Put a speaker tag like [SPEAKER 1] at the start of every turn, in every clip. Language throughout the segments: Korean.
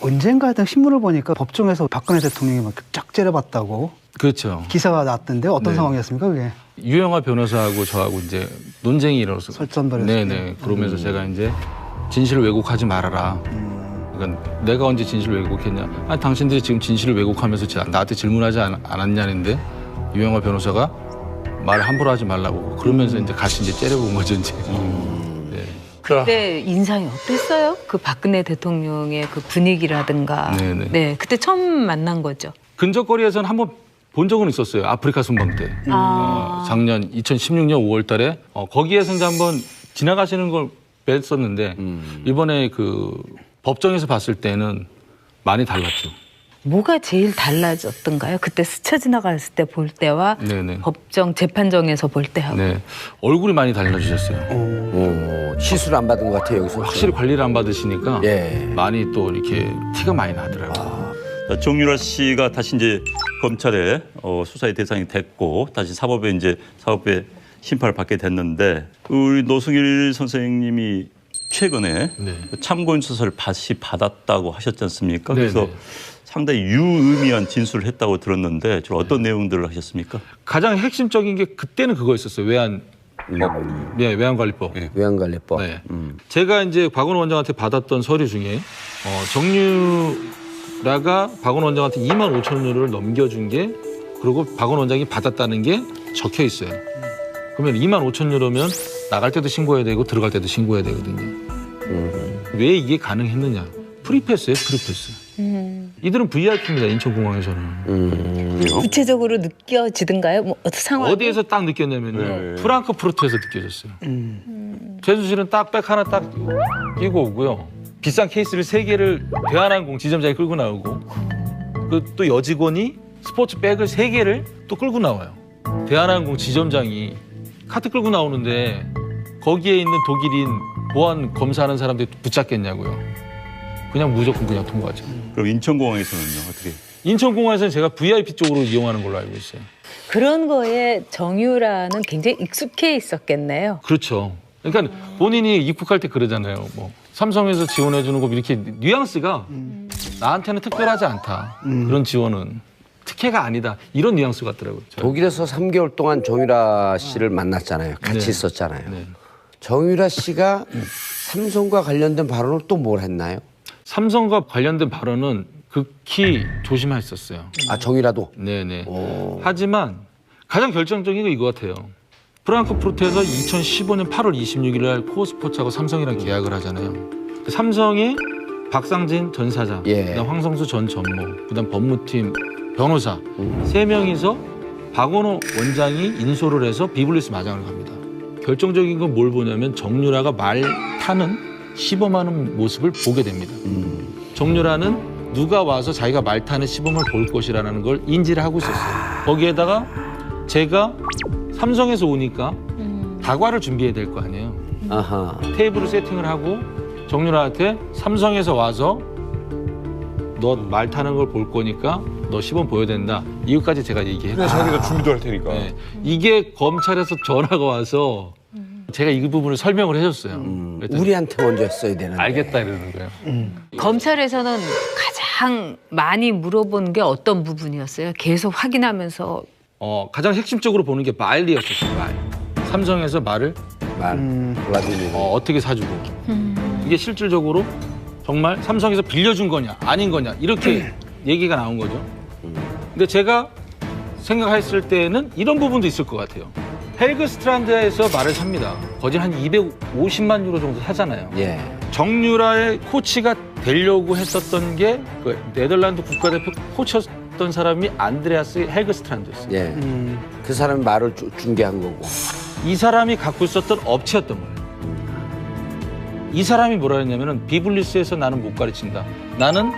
[SPEAKER 1] 언젠가 하여튼 신문을 보니까 법정에서 박근혜 대통령이 막 쫙 째려봤다고
[SPEAKER 2] 그렇죠.
[SPEAKER 1] 기사가 났던데 어떤
[SPEAKER 2] 네.
[SPEAKER 1] 상황이었습니까 그게?
[SPEAKER 2] 유영하 변호사하고 저하고 이제 논쟁이 일어나서
[SPEAKER 1] 설전벌였을
[SPEAKER 2] 네네. 그러면서 제가 이제 진실을 왜곡하지 말아라. 그러니까 내가 언제 진실을 왜곡했냐? 아니 당신들이 지금 진실을 왜곡하면서 나한테 질문하지 않았냐는데 유영하 변호사가 말 함부로 하지 말라고 그러면서 이제 같이 이제 째려본 거죠 이제. 네.
[SPEAKER 3] 그때 인상이 어땠어요? 그 박근혜 대통령의 그 분위기라든가.
[SPEAKER 2] 네네.
[SPEAKER 3] 네, 그때 처음 만난 거죠.
[SPEAKER 2] 근접거리에서는 한번 본 적은 있었어요. 아프리카 순방 때. 작년 2016년 5월 달에 거기에서 이제 한번 지나가시는 걸 뵀었는데 이번에 그 법정에서 봤을 때는 많이 달랐죠.
[SPEAKER 3] 뭐가 제일 달라졌던가요? 그때 스쳐 지나갔을 때 볼 때와
[SPEAKER 2] 네네.
[SPEAKER 3] 법정 재판정에서 볼 때하고.
[SPEAKER 2] 네. 얼굴이 많이 달라지셨어요.
[SPEAKER 4] 시술 안 받은 것 같아요 여기서.
[SPEAKER 2] 확실히 관리를 안 받으시니까
[SPEAKER 4] 예.
[SPEAKER 2] 많이 또 이렇게 티가 많이 나더라고요.
[SPEAKER 5] 정유라 씨가 다시 이제 검찰에 수사의 대상이 됐고 다시 사법에 심판을 받게 됐는데 우리 노승일 선생님이 최근에
[SPEAKER 2] 네.
[SPEAKER 5] 참고인 수사를 다시 받았다고 하셨지 않습니까?
[SPEAKER 2] 네,
[SPEAKER 5] 그래서
[SPEAKER 2] 네.
[SPEAKER 5] 상당히 유의미한 진술을 했다고 들었는데 주로 어떤 내용들을 하셨습니까?
[SPEAKER 2] 가장 핵심적인 게 그때는 그거였었어요. 네, 외환관리법.
[SPEAKER 4] 외환관리법.
[SPEAKER 2] 네. 제가 이제 박원호 원장한테 받았던 서류 중에 정유라가 박원호 원장한테 2만 5천 유로를 넘겨준 게 그리고 박원호 원장이 받았다는 게 적혀 있어요. 그러면 2만 5천 유로면 나갈 때도 신고해야 되고 들어갈 때도 신고해야 되거든요. 왜 이게 가능했느냐? 프리패스예요, 프리패스. 이들은 VIP입니다, 인천공항에서는.
[SPEAKER 3] 구체적으로 느껴지던가요? 뭐 상황?
[SPEAKER 2] 어디에서 딱 느꼈냐면요. 프랑크푸르트에서 느껴졌어요. 최순실은 딱 백 하나 딱 끼고 오고요. 비싼 케이스를 3개를 대한항공 지점장이 끌고 나오고 그 또 여직원이 스포츠 백을 3개를 또 끌고 나와요. 대한항공 지점장이 카트 끌고 나오는데 거기에 있는 독일인 보안 검사하는 사람들이 붙잡겠냐고요. 그냥 무조건 그냥 통과하죠.
[SPEAKER 5] 그럼 인천공항에서는요 어떻게?
[SPEAKER 2] 인천공항에서는 제가 VIP 쪽으로 이용하는 걸로 알고 있어요.
[SPEAKER 3] 그런 거에 정유라는 굉장히 익숙해 있었겠네요.
[SPEAKER 2] 그렇죠. 그러니까 본인이 입국할 때 그러잖아요. 뭐 삼성에서 지원해 주는 거 이렇게 뉘앙스가 나한테는 특별하지 않다. 그런 지원은 특혜가 아니다. 이런 뉘앙스 같더라고요.
[SPEAKER 4] 독일에서 3개월 동안 정유라 씨를 만났잖아요. 같이
[SPEAKER 2] 네.
[SPEAKER 4] 있었잖아요.
[SPEAKER 2] 네.
[SPEAKER 4] 정유라 씨가 삼성과 관련된 발언을 또 뭘 했나요?
[SPEAKER 2] 삼성과 관련된 발언은 극히 조심했었어요.
[SPEAKER 4] 아 정유라도?
[SPEAKER 2] 네네. 하지만 가장 결정적인 건 이거 같아요. 프랑크푸르트에서 2015년 8월 26일 날 코어스포츠하고 삼성이랑 계약을 하잖아요. 삼성의 박상진 전 사장,
[SPEAKER 4] 예.
[SPEAKER 2] 그다음 황성수 전 전무, 그다음 법무팀 변호사 3명이서 박원호 원장이 인솔을 해서 비블리스 마장을 갑니다. 결정적인 건 뭘 보냐면 정유라가 말 타는 시범하는 모습을 보게 됩니다. 정유라는 누가 와서 자기가 말 타는 시범을 볼 것이라는 걸 인지를 하고 있었어요. 거기에다가 제가 삼성에서 오니까 다과를 준비해야 될 거 아니에요.
[SPEAKER 4] 아하.
[SPEAKER 2] 테이블을 세팅을 하고 정유라한테 삼성에서 와서 너 말 타는 걸 볼 거니까 너 시범 보여야 된다. 이것까지 제가 얘기했어요.
[SPEAKER 6] 자기가 준비도 할 테니까.
[SPEAKER 2] 네. 이게 검찰에서 전화가 와서 제가 이 부분을 설명을 해줬어요. 그랬더니
[SPEAKER 4] 우리한테 먼저 했어야 되는데.
[SPEAKER 2] 알겠다 이러는 거예요.
[SPEAKER 3] 검찰에서는 가장 많이 물어본 게 어떤 부분이었어요? 계속 확인하면서.
[SPEAKER 2] 가장 핵심적으로 보는 게 말이었었어요. 말. 삼성에서 말을
[SPEAKER 4] 블라디미르.
[SPEAKER 2] 어떻게 사주고 이게 실질적으로 정말 삼성에서 빌려준 거냐 아닌 거냐 이렇게 얘기가 나온 거죠. 근데 제가 생각했을 때는 이런 부분도 있을 것 같아요. 헬그 스트란드에서 말을 삽니다. 거진 한 250만 유로 정도 사잖아요.
[SPEAKER 4] 예.
[SPEAKER 2] 정유라의 코치가 되려고 했었던 게 그 네덜란드 국가대표 코치였던 사람이 안드레아스 헬그 스트란드였어요.
[SPEAKER 4] 예. 그 사람이 말을 중개한 거고.
[SPEAKER 2] 이 사람이 갖고 있었던 업체였던 거예요. 이 사람이 뭐라 했냐면은 비블리스에서 나는 못 가르친다. 나는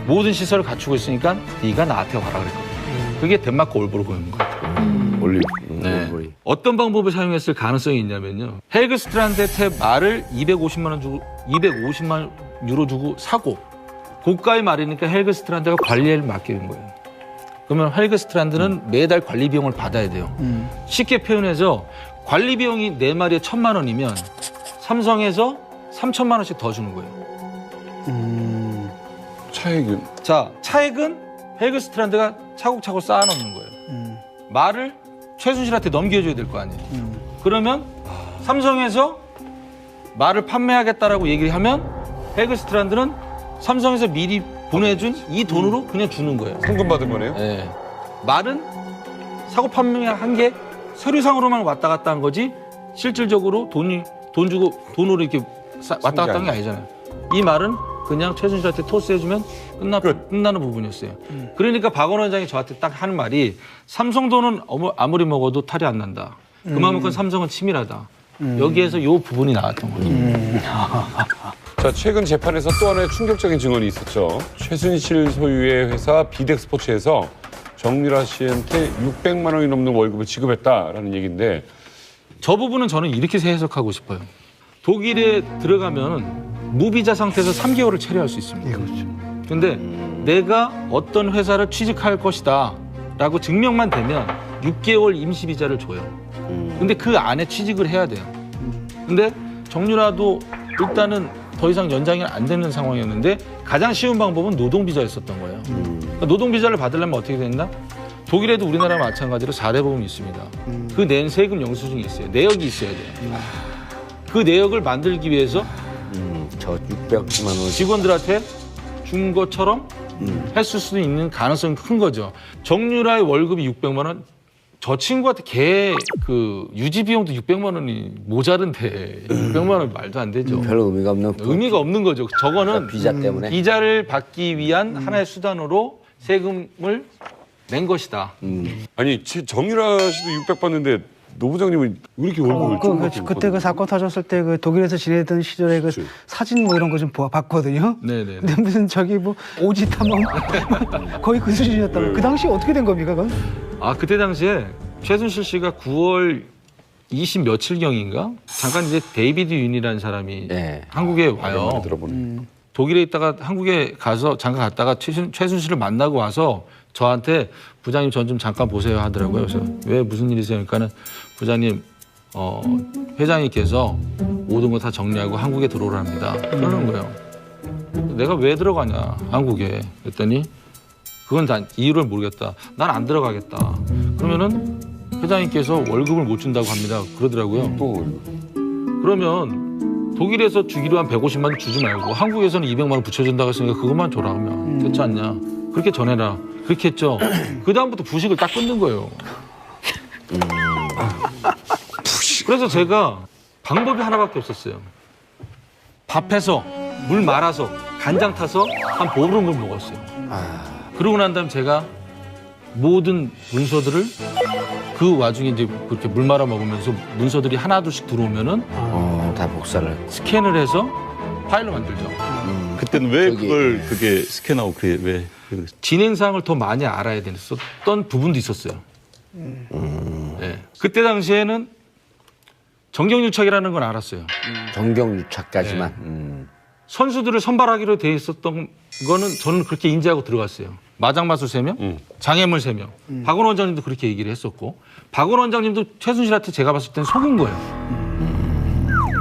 [SPEAKER 2] 모든 시설을 갖추고 있으니까 네가 나한테 와라 그랬거든요. 그게 덴마크 올보르고인 것 같아요.
[SPEAKER 4] 올리.
[SPEAKER 2] 네. 어떤 방법을 사용했을 가능성이 있냐면요. 헬그 스트란드의 말을 250만 유로 주고 사고 고가의 말이니까 헬그 스트란드가 관리를 맡기는 거예요. 그러면 헬그 스트란드는 매달 관리 비용을 받아야 돼요. 쉽게 표현해서 관리 비용이 4마리에 1,000만 원이면 삼성에서 3,000만 원씩 더 주는 거예요.
[SPEAKER 6] 차액은?
[SPEAKER 2] 자, 차액은 헬그스트란드가 차곡차곡 쌓아놓는 거예요. 말을 최순실한테 넘겨줘야 될 거 아니에요. 그러면 삼성에서 말을 판매하겠다라고 얘기를 하면 헬그스트란드는 삼성에서 미리 보내준 이 돈으로 그냥 주는 거예요.
[SPEAKER 6] 송금 받은 거네요?
[SPEAKER 2] 네. 말은 사고 판매한 게 서류상으로만 왔다 갔다 한 거지 실질적으로 돈 주고 돈으로 이렇게 왔다 갔다 한 게 아니잖아요. 이 말은 그냥 최순실한테 토스해주면 끝나는 부분이었어요. 그러니까 박원 원장이 저한테 딱 하는 말이 삼성 돈은 아무리 먹어도 탈이 안 난다. 그만큼 삼성은 치밀하다. 여기에서 이 부분이 나왔던 거죠.
[SPEAKER 6] 자, 최근 재판에서 또 하나의 충격적인 증언이 있었죠. 최순실 소유의 회사 비덱스포츠에서 정유라 씨한테 600만 원이 넘는 월급을 지급했다라는 얘기인데
[SPEAKER 2] 저 부분은 저는 이렇게 해석하고 싶어요. 독일에 들어가면 무비자 상태에서 3개월을 체류할 수 있습니다.
[SPEAKER 1] 그렇죠.
[SPEAKER 2] 근데 내가 어떤 회사를 취직할 것이다 라고 증명만 되면 6개월 임시비자를 줘요. 근데 그 안에 취직을 해야 돼요. 근데 정유라도 일단은 더 이상 연장이 안 되는 상황이었는데 가장 쉬운 방법은 노동비자였었던 거예요. 그러니까 노동비자를 받으려면 어떻게 됐나? 독일에도 우리나라와 마찬가지로 4대 보험이 있습니다. 그 낸 세금 영수증이 있어요. 내역이 있어야 돼요. 그 내역을 만들기 위해서
[SPEAKER 4] 저 600만 원.
[SPEAKER 2] 직원들한테 준 것처럼 했을 수도 있는 가능성이 큰 거죠. 정유라의 월급이 600만 원. 저 친구한테 걔 유지 비용도 600만 원이 모자른데 600만 원 말도 안 되죠.
[SPEAKER 4] 별로 의미가 없는.
[SPEAKER 2] 의미가 없는 거죠. 저거는
[SPEAKER 4] 비자 때문에.
[SPEAKER 2] 비자를 받기 위한 하나의 수단으로 세금을 낸 것이다.
[SPEAKER 6] 아니 정유라 씨도 600 받는데 노 부장님은 왜 이렇게 월급을 좀
[SPEAKER 1] 그때 그 사건 터졌을 때 그 독일에서 지내던 시절에 그 사진 뭐 이런 거 좀 봤거든요.
[SPEAKER 2] 네네.
[SPEAKER 1] 근데 무슨 저기 뭐 오지탐험 거의 그 수준이었다고. 그 당시 어떻게 된 겁니까, 그건?
[SPEAKER 2] 아 그때 당시에 최순실 씨가 9월 20 며칠경인가 잠깐 이제 데이비드 윤이라는 사람이
[SPEAKER 4] 네.
[SPEAKER 2] 한국에 와요.
[SPEAKER 6] 들어보네.
[SPEAKER 2] 독일에 있다가 한국에 가서 잠깐 갔다가 최순실을 만나고 와서 저한테 부장님 전 좀 잠깐 보세요 하더라고요. 그래서 왜 무슨 일이세요? 그러니까는 부장님 회장님께서 모든 거 다 정리하고 한국에 들어오랍니다. 그러는 거예요. 내가 왜 들어가냐 한국에 그랬더니 그건 다 이유를 모르겠다. 난 안 들어가겠다. 그러면은 회장님께서 월급을 못 준다고 합니다. 그러더라고요.
[SPEAKER 6] 또
[SPEAKER 2] 그러면 독일에서 주기로 한 150만 원 주지 말고 한국에서는 200만 원 붙여준다고 했으니까 그것만 줘라 하면 됐지 않냐. 그렇게 전해라. 그렇게 했죠. 그 다음부터 부식을 딱 끊는 거예요. 그래서 제가 방법이 하나밖에 없었어요. 밥해서 물 말아서 간장 타서 한 보름을 먹었어요. 그러고 난 다음 제가 모든 문서들을 그 와중에 이제 그렇게 물 말아 먹으면서 문서들이 하나둘씩 들어오면은
[SPEAKER 4] 다 복사를.
[SPEAKER 2] 스캔을 해서 파일로 만들죠.
[SPEAKER 5] 그때는 왜 그게 스캔하고 그게 왜?
[SPEAKER 2] 진행사항을 더 많이 알아야 됐었던 부분도 있었어요. 네. 그때 당시에는 정경유착이라는 건 알았어요.
[SPEAKER 4] 정경유착까지만.
[SPEAKER 2] 선수들을 선발하기로 돼 있었던 거는 저는 그렇게 인지하고 들어갔어요. 마장마술 3명, 장애물 3명. 박원 원장님도 그렇게 얘기를 했었고 박원 원장님도 최순실한테 제가 봤을 때는 속은 거예요.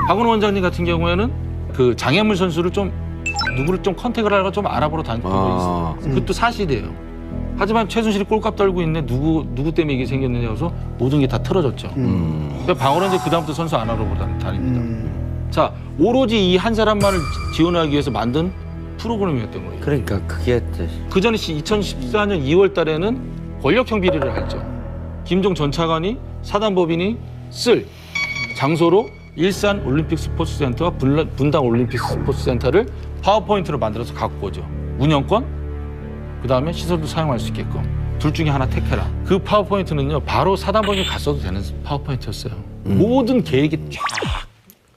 [SPEAKER 2] 박원 원장님 같은 경우에는 그 장애물 선수를 누구를 좀 컨택을 하려고 좀 알아보러 다녔던 거 있어요. 그것도 사실이에요. 하지만 최순실이 꼴값 떨고 있네. 누구 때문에 이게 생겼느냐 해서 모든 게 다 틀어졌죠. 그러니까 박원 원장이 그다음부터 선수 안 알아보러 다닙니다. 자, 오로지 이 한 사람만을 지원하기 위해서 만든 프로그램이었던 거예요.
[SPEAKER 4] 그러니까 그게
[SPEAKER 2] 그 전에 2014년 2월 달에는 권력형 비리를 했죠. 김종 전 차관이 사단법인이 쓸 장소로 일산 올림픽 스포츠센터와 분당 올림픽 스포츠센터를 파워포인트로 만들어서 갖고 오죠. 운영권, 그다음에 시설도 사용할 수 있게끔. 둘 중에 하나 택해라. 그 파워포인트는요. 바로 사단법인이 갔어도 되는 파워포인트였어요. 모든 계획이 쫙.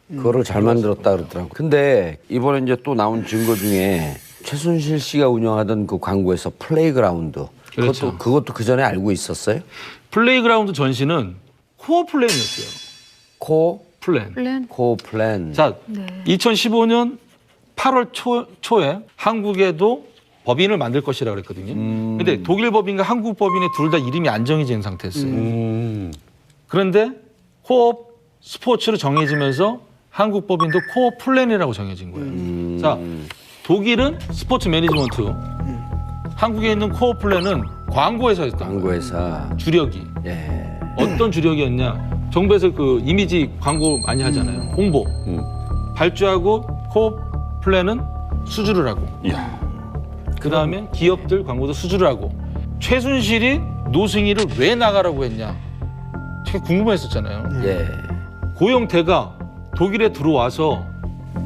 [SPEAKER 4] 그거를 잘 만들었다 그러더라고. 근데 이번에 이제 또 나온 증거 중에 최순실 씨가 운영하던 그 광고에서 플레이그라운드.
[SPEAKER 2] 그렇죠.
[SPEAKER 4] 그것도 그 전에 알고 있었어요?
[SPEAKER 2] 플레이그라운드 전시는 코어 플랜이었어요.
[SPEAKER 4] 코어 플랜.
[SPEAKER 2] 자, 2015년 8월 초에 한국에도 법인을 만들 것이라고 그랬거든요. 근데 독일 법인과 한국 법인의 둘 다 이름이 안 정해진 상태였어요. 그런데 코어 스포츠로 정해지면서 한국 법인도 코어 플랜이라고 정해진 거예요. 자, 독일은 스포츠 매니지먼트, 한국에 있는 코어 플랜은 광고 회사였다.
[SPEAKER 4] 광고회사.
[SPEAKER 2] 주력이.
[SPEAKER 4] 예.
[SPEAKER 2] 어떤 주력이었냐? 정부에서 그 이미지 광고 많이 하잖아요. 홍보. 발주하고 코어 플랜은 수주를 하고.
[SPEAKER 5] 이야.
[SPEAKER 2] 그다음에 기업들 광고도 수주를 하고. 최순실이 노승희를 왜 나가라고 했냐? 되게 궁금했었잖아요.
[SPEAKER 4] 예.
[SPEAKER 2] 고영태가 독일에 들어와서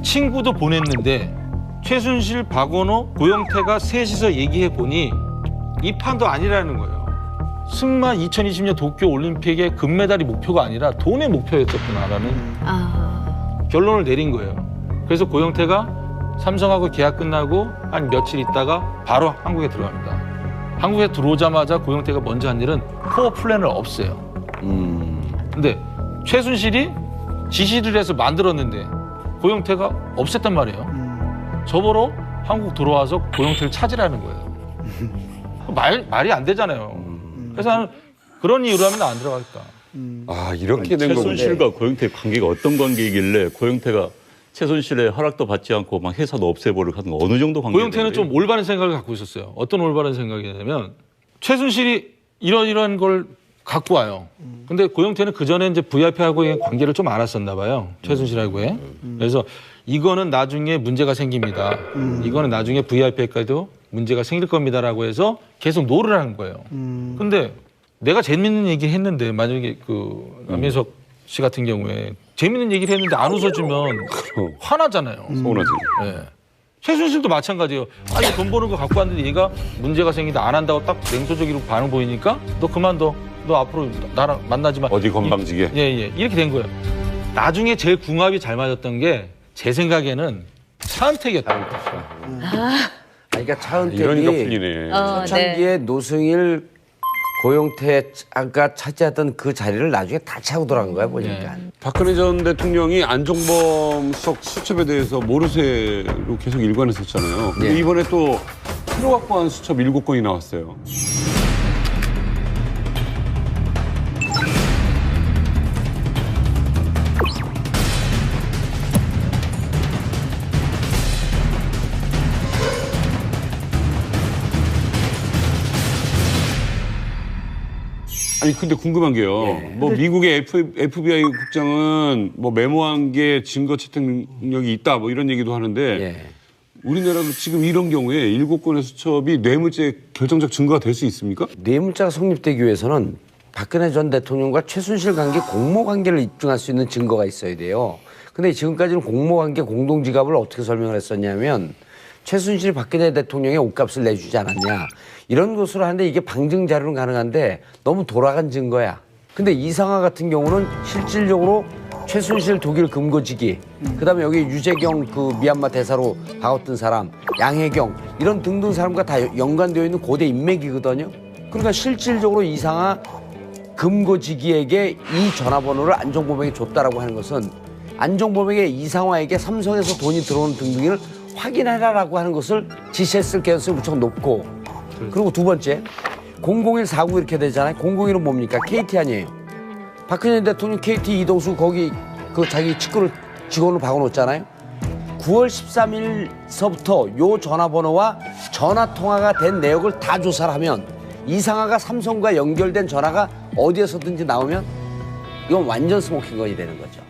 [SPEAKER 2] 친구도 보냈는데 최순실, 박원호, 고영태가 셋이서 얘기해 보니 이 판도 아니라는 거예요. 승마 2020년 도쿄 올림픽의 금메달이 목표가 아니라 돈의 목표였었구나라는 결론을 내린 거예요. 그래서 고영태가 삼성하고 계약 끝나고 한 며칠 있다가 바로 한국에 들어갑니다. 한국에 들어오자마자 고영태가 먼저 한 일은 코어 플랜을 없애요. 근데 최순실이 지시를 해서 만들었는데 고영태가 없앴단 말이에요. 저보러 한국 들어와서 고영태를 찾으라는 거예요. 말이 안 되잖아요. 그래서 나는 그런 이유로 하면 안 들어가겠다.
[SPEAKER 6] 아, 이렇게 된 거군요.
[SPEAKER 5] 최순실과 고영태의 관계가 어떤 관계이길래 고영태가 최순실의 허락도 받지 않고 막 회사도 없애버리고 하는 거 어느 정도 관계예요?
[SPEAKER 2] 고영태는 좀 올바른 생각을 갖고 있었어요. 어떤 올바른 생각이냐면 최순실이 이런 걸 갖고 와요. 근데 고영태는 그 전에 이제 VIP하고의 관계를 좀 알았었나 봐요. 최순실하고의. 그래서 이거는 나중에 문제가 생깁니다. 이거는 나중에 VIP까지도 문제가 생길 겁니다라고 해서 계속 노를 하는 거예요. 근데 내가 재밌는 얘기 했는데 만약에 그 남민석 씨 같은 경우에 재밌는 얘기를 했는데 안 웃어주면 화나잖아요.
[SPEAKER 6] 서운하지.
[SPEAKER 2] 네. 최순실도 마찬가지예요. 아니 돈 버는 거 갖고 왔는데 얘가 문제가 생긴다 안 한다고 딱 냉소적으로 반응 보이니까 너 그만둬. 너 앞으로 나랑 만나지 마.
[SPEAKER 6] 어디 건방지게.
[SPEAKER 2] 예. 이렇게 된 거예요. 나중에 제일 궁합이 잘 맞았던 게 제 생각에는 차은택이었다고.
[SPEAKER 4] 그러니까 차은택이
[SPEAKER 6] 이러니까 풀리네.
[SPEAKER 4] 초창기에 노승일, 고영태가 차지했던 그 자리를 나중에 다 차고 돌아간 거야 보니까.
[SPEAKER 6] 박근혜 전 대통령이 안종범 수석 수첩에 대해서 모르쇠로 계속 일관했었잖아요. 근데
[SPEAKER 4] 예.
[SPEAKER 6] 이번에 또 새로 확보한 수첩 7건이 나왔어요. 아니 근데 궁금한 게요. 뭐 미국의 FBI 국장은 뭐 메모한 게 증거 채택 능력이 있다 뭐 이런 얘기도 하는데
[SPEAKER 4] 예.
[SPEAKER 6] 우리나라도 지금 이런 경우에 7건의 수첩이 뇌물죄 결정적 증거가 될 수 있습니까?
[SPEAKER 4] 뇌물자가 성립되기 위해서는 박근혜 전 대통령과 최순실 관계 공모 관계를 입증할 수 있는 증거가 있어야 돼요. 근데 지금까지는 공모 관계 공동 지갑을 어떻게 설명을 했었냐면 최순실이 박근혜 대통령의 옷값을 내주지 않았냐 이런 것으로 하는데 이게 방증 자료는 가능한데 너무 돌아간 증거야. 근데 이상화 같은 경우는 실질적으로 최순실 독일 금고지기 그다음에 여기 유재경 그 미얀마 대사로 박았던 사람 양혜경 이런 등등 사람과 다 연관되어 있는 고대 인맥이거든요. 그러니까 실질적으로 이상화 금고지기에게 이 전화번호를 안종범에게 줬다라고 하는 것은 안종범에게 이상화에게 삼성에서 돈이 들어오는 등등을 확인해라라고 하는 것을 지시했을 가능성이 무척 높고 그리고 두 번째 00149 이렇게 되잖아요. 001은 뭡니까? KT 아니에요. 박근혜 대통령 KT 이동수 거기 그 자기 직원을 박아놓았잖아요. 9월 13일서부터 요 전화번호와 전화통화가 된 내역을 다 조사를 하면 이상화가 삼성과 연결된 전화가 어디에서든지 나오면 이건 완전 스모킹건이 되는 거죠.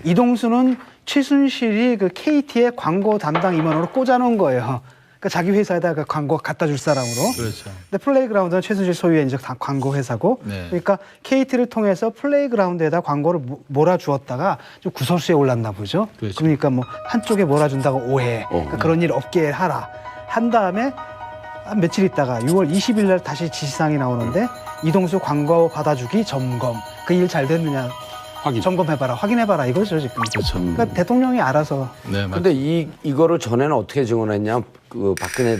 [SPEAKER 1] 이동수는 최순실이 그 KT의 광고 담당 임원으로 꽂아놓은 거예요. 그러니까 자기 회사에다가 광고 갖다 줄 사람으로.
[SPEAKER 2] 그렇죠.
[SPEAKER 1] 근데 플레이그라운드는 최순실 소유의 이제 광고 회사고.
[SPEAKER 2] 네.
[SPEAKER 1] 그러니까 KT를 통해서 플레이그라운드에다 광고를 몰아주었다가 좀 구설수에 올랐나 보죠.
[SPEAKER 2] 그렇죠.
[SPEAKER 1] 그러니까 뭐 한쪽에 몰아준다고 오해. 그러니까 그런 일 없게 하라. 한 다음에 한 며칠 있다가 6월 20일 날 다시 지시사항이 나오는데 이동수 광고 받아주기 점검. 그 일 잘 됐느냐.
[SPEAKER 6] 확인.
[SPEAKER 1] 점검해봐라, 확인해봐라 이거죠 지금.
[SPEAKER 2] 그렇죠.
[SPEAKER 1] 그러니까 대통령이 알아서.
[SPEAKER 2] 네, 맞.
[SPEAKER 4] 근데 이거를 전에는 어떻게 증언했냐? 그 박근혜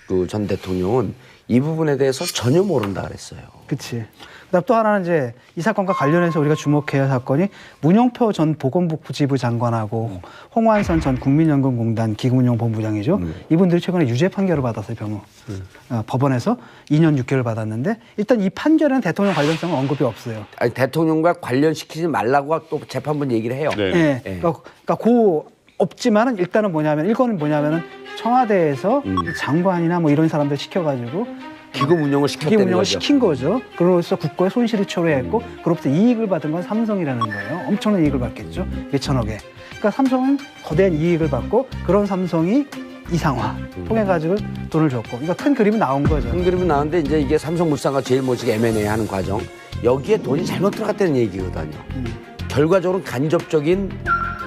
[SPEAKER 4] 그 전 대통령은 이 부분에 대해서 전혀 모른다 그랬어요.
[SPEAKER 1] 그치. 그다음 또 하나는 이제 이 사건과 관련해서 우리가 주목해야 할 사건이 문영표 전 보건복지부 장관하고 홍완선 전 국민연금공단 기금운용본부장이죠. 이분들이 최근에 유죄 판결을 받았어요, 법원에서 2년 6개월 받았는데 일단 이 판결에는 대통령 관련성은 언급이 없어요.
[SPEAKER 4] 아니, 대통령과 관련시키지 말라고 또 재판부 얘기를 해요.
[SPEAKER 6] 네.
[SPEAKER 1] 예. 그러니까 그 없지만은 일단은 뭐냐면 일거는 뭐냐면은 청와대에서 이 장관이나 뭐 이런 사람들 시켜가지고
[SPEAKER 4] 기금 운영을
[SPEAKER 1] 기금
[SPEAKER 4] 시켰다는
[SPEAKER 1] 운영을
[SPEAKER 4] 거죠.
[SPEAKER 1] 시킨 거죠. 그로써 국고의 손실을 초래했고 그로부터 이익을 받은 건 삼성이라는 거예요. 엄청난 이익을 받겠죠. 1천억에. 그러니까 삼성은 거대한 이익을 받고 그런 삼성이 이상화 통해 가지고 돈을 줬고, 그러니까 큰 그림이 나온 거죠.
[SPEAKER 4] 큰 그림은 나오는데 이제 이게 삼성물산과 제일모직 M&A 하는 과정 여기에 돈이 잘못 들어갔다는 얘기거든요. 결과적으로 간접적인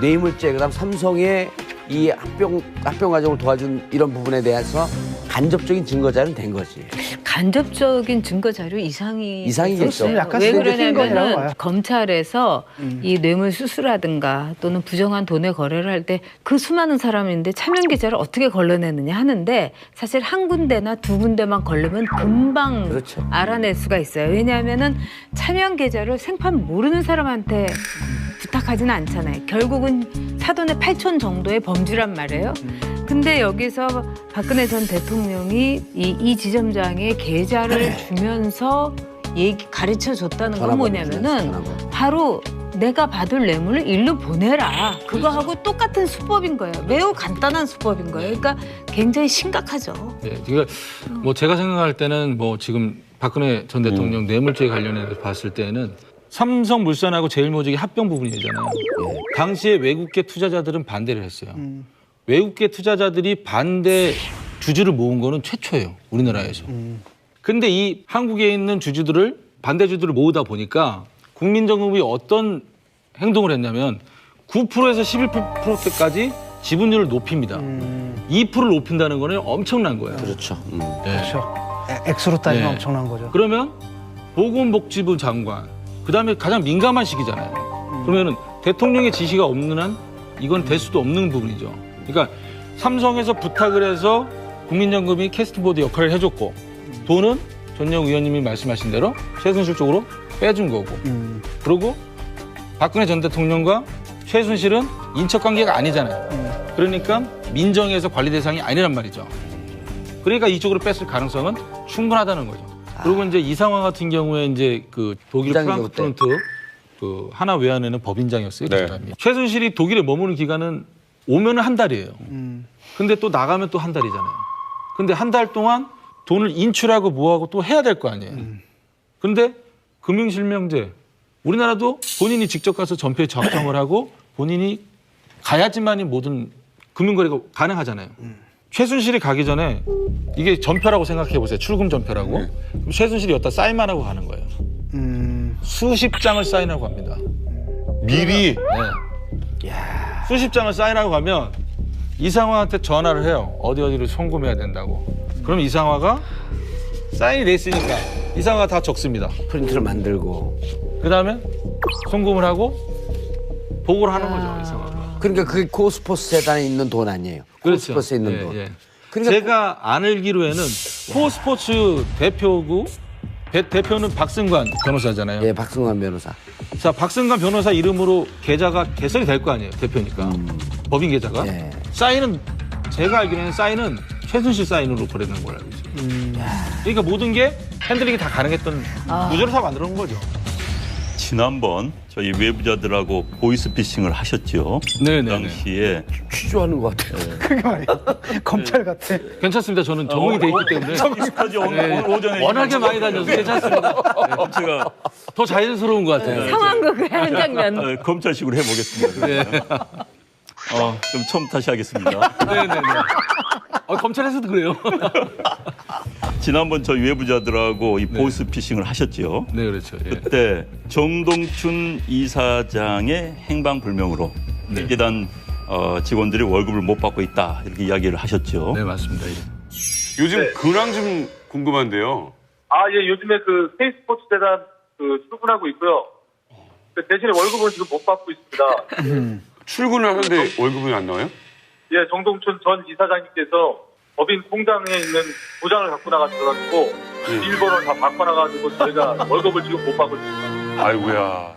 [SPEAKER 4] 뇌물죄 그다음 삼성의 이 합병 과정을 도와준 이런 부분에 대해서 간접적인 증거 자료는 된 거지.
[SPEAKER 3] 간접적인 증거 자료 이상이겠죠.
[SPEAKER 4] 그렇죠.
[SPEAKER 1] 약간
[SPEAKER 3] 왜
[SPEAKER 1] 수법이 흰 거라고
[SPEAKER 3] 그러냐면은
[SPEAKER 1] 봐요.
[SPEAKER 3] 검찰에서 이 뇌물 수수라든가 또는 부정한 돈의 거래를 할 때 그 수많은 사람인데 차명 계좌를 어떻게 걸러내느냐 하는데 사실 한 군데나 두 군데만 걸르면 금방
[SPEAKER 4] 그렇죠.
[SPEAKER 3] 알아낼 수가 있어요. 왜냐하면은 차명 계좌를 생판 모르는 사람한테 부탁하지는 않잖아요. 결국은 사돈의 8천 정도의 범주란 말이에요. 근데 여기서 박근혜 전 대통령이 이 지점장의 계좌를 주면서 가르쳐 줬다는 건 뭐냐면은 바로 내가 받을 뇌물을 일로 보내라. 그거하고 똑같은 수법인 거예요. 매우 간단한 수법인 거예요. 그러니까 굉장히 심각하죠.
[SPEAKER 2] 네, 그러니까 뭐 제가 생각할 때는 뭐 지금 박근혜 전 대통령 뇌물죄 관련해서 봤을 때는 삼성물산하고 제일모직이 합병 부분이잖아요. 당시에 외국계 투자자들은 반대를 했어요. 외국계 투자자들이 반대 주주를 모은 거는 최초예요. 우리나라에서. 근데 이 한국에 있는 주주들을 반대주들을 모으다 보니까 국민정음이 어떤 행동을 했냐면 9%에서 11%까지 지분율을 높입니다. 2%를 높인다는 거는 엄청난 거예요.
[SPEAKER 4] 그렇죠.
[SPEAKER 2] 네.
[SPEAKER 1] 그렇죠. 액수로 따지면
[SPEAKER 2] 네.
[SPEAKER 1] 엄청난 거죠.
[SPEAKER 2] 그러면 보건복지부 장관, 그다음에 가장 민감한 시기잖아요. 그러면은 대통령의 지시가 없는 한 이건 될 수도 없는 부분이죠. 그러니까 삼성에서 부탁을 해서 국민연금이 캐스팅보드 역할을 해줬고 돈은 전영 의원님이 말씀하신 대로 최순실 쪽으로 빼준 거고 그리고 박근혜 전 대통령과 최순실은 인척관계가 아니잖아요. 그러니까 민정에서 관리 대상이 아니란 말이죠. 그러니까 이쪽으로 뺐을 가능성은 충분하다는 거죠. 그리고 이제 이 상황 같은 경우에 이제 그 독일
[SPEAKER 4] 부장이죠,
[SPEAKER 2] 프랑크푸르트 그 하나 외환에는 법인장이었어요. 그
[SPEAKER 6] 네.
[SPEAKER 2] 사람이. 최순실이 독일에 머무는 기간은 오면은 한 달이에요. 근데 또 나가면 또 한 달이잖아요. 근데 한 달 동안 돈을 인출하고 뭐하고 또 해야 될 거 아니에요. 근데 금융실명제 우리나라도 본인이 직접 가서 전표에 작성을 하고 본인이 가야지만이 모든 금융거래가 가능하잖아요. 최순실이 가기 전에 이게 전표라고 생각해 보세요. 출금 전표라고. 그럼 최순실이 여기다 사인만 하고 가는 거예요. 수십 장을 사인하고 갑니다.
[SPEAKER 6] 미리
[SPEAKER 2] 네. 수십 장을 사인하고 가면 이상화한테 전화를 해요. 어디를 송금해야 된다고. 그럼 이상화가 사인이 돼 있으니까 이상화가 다 적습니다.
[SPEAKER 4] 프린트를 만들고.
[SPEAKER 2] 그다음에 송금을 하고 보고를 하는 거죠. 이상화가.
[SPEAKER 4] 그러니까 그게 코스포스 재단에 있는 돈 아니에요.
[SPEAKER 2] 그렇죠.
[SPEAKER 4] 코스포스에 있는
[SPEAKER 2] 예,
[SPEAKER 4] 돈.
[SPEAKER 2] 예.
[SPEAKER 4] 그러니까
[SPEAKER 2] 제가 알기로에는 코스포츠 대표고 대표는 박승관 변호사잖아요.
[SPEAKER 4] 예, 박승환 변호사.
[SPEAKER 2] 자, 박승관 변호사 이름으로 계좌가 개설이 될 거 아니에요. 대표니까. 법인 계좌가.
[SPEAKER 4] 예.
[SPEAKER 2] 사인은 제가 알기로는 사인은 최순실 사인으로 보내는 걸 알고 있어요. 그러니까 모든 게 핸들링이 다 가능했던 구조를 다 만들어 놓은 거죠.
[SPEAKER 5] 지난번 저희 외부자들하고 보이스피싱을 하셨죠.
[SPEAKER 2] 네네네.
[SPEAKER 5] 그 당시에
[SPEAKER 4] 취조하는 것 같아요.
[SPEAKER 1] 그게 말이야. 검찰 같아.
[SPEAKER 2] 괜찮습니다. 저는 적응이 돼 있기 때문에.
[SPEAKER 5] 익숙하죠. 오늘 오전에
[SPEAKER 2] 워낙에 많이 다녀서 괜찮습니다.
[SPEAKER 5] 제가
[SPEAKER 2] 더 자연스러운 것 같아요.
[SPEAKER 3] 상황극의 한 장면.
[SPEAKER 5] 검찰식으로 해보겠습니다.
[SPEAKER 2] 네.
[SPEAKER 5] 좀 처음 다시 하겠습니다.
[SPEAKER 2] 네네네. 검찰에서도 그래요.
[SPEAKER 5] 지난번 저희 외부자들하고 이 보이스피싱을 하셨죠.
[SPEAKER 2] 네, 그렇죠. 예.
[SPEAKER 5] 그때 정동춘 이사장의 행방불명으로 회계단 직원들이 월급을 못 받고 있다 이렇게 이야기를 하셨죠.
[SPEAKER 2] 네, 맞습니다. 예.
[SPEAKER 6] 요즘 근황 좀 궁금한데요.
[SPEAKER 7] 예, 요즘에 그 K스포츠 재단 출근하고 있고요. 대신에 월급은 지금 못 받고 있습니다.
[SPEAKER 6] 출근을 하는데 월급이 안 나와요?
[SPEAKER 7] 예, 정동춘 전 이사장님께서 법인 공장에 있는 도장을 갖고 나가셔가지고 비밀번호를 다 바꿔놔가지고 저희가 월급을 지금 못 받고 있습니다.
[SPEAKER 6] 아이고야.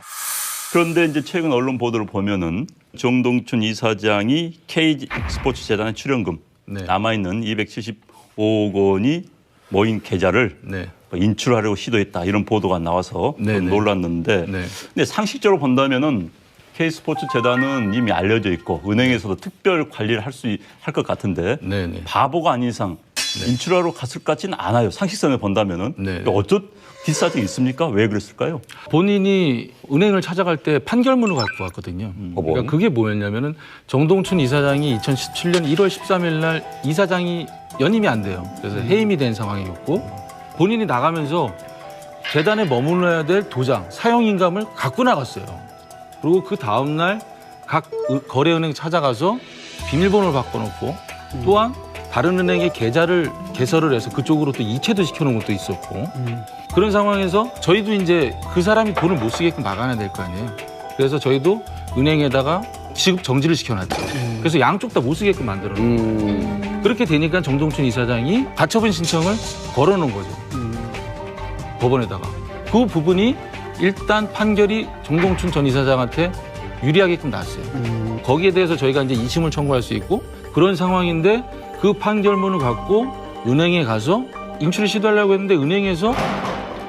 [SPEAKER 5] 그런데 이제 최근 언론 보도를 보면은 정동춘 이사장이 K 스포츠 재단의 출연금
[SPEAKER 2] 네.
[SPEAKER 5] 남아있는 275억 원이 모인 계좌를
[SPEAKER 2] 네.
[SPEAKER 5] 인출하려고 시도했다 이런 보도가 나와서
[SPEAKER 2] 네,
[SPEAKER 5] 좀
[SPEAKER 2] 네.
[SPEAKER 5] 놀랐는데
[SPEAKER 2] 네.
[SPEAKER 5] 근데 상식적으로 본다면은 K스포츠 재단은 이미 알려져 있고 은행에서도 특별 관리를 할 것 같은데
[SPEAKER 2] 네네.
[SPEAKER 5] 바보가 아닌 이상 인출하러 갔을 것 같지는 않아요. 상식선을 본다면은.
[SPEAKER 2] 네.
[SPEAKER 5] 어쩌 뒷사정이 있습니까? 왜 그랬을까요?
[SPEAKER 2] 본인이 은행을 찾아갈 때 판결문을 갖고 왔거든요. 그러니까 그게 뭐였냐면은 정동춘 이사장이 2017년 1월 13일 날 이사장이 연임이 안 돼요. 그래서 해임이 된 상황이었고 본인이 나가면서 재단에 머물러야 될 도장, 사용인감을 갖고 나갔어요. 그리고 그 다음 날 각 거래은행 찾아가서 비밀번호를 바꿔놓고 또한 다른 은행의 계좌를 개설을 해서 그쪽으로 또 이체도 시켜놓은 것도 있었고 그런 상황에서 저희도 이제 그 사람이 돈을 못 쓰게끔 막아내야 될 거 아니에요. 그래서 저희도 은행에다가 지급 정지를 시켜놨죠. 그래서 양쪽 다 못 쓰게끔 만들어놓은 그렇게 되니까 정동춘 이사장이 가처분 신청을 걸어놓은 거죠. 법원에다가. 그 부분이 일단 판결이 정동춘 전 이사장한테 유리하게끔 났어요. 거기에 대해서 저희가 이제 2심을 청구할 수 있고 그런 상황인데 그 판결문을 갖고 은행에 가서 인출을 시도하려고 했는데 은행에서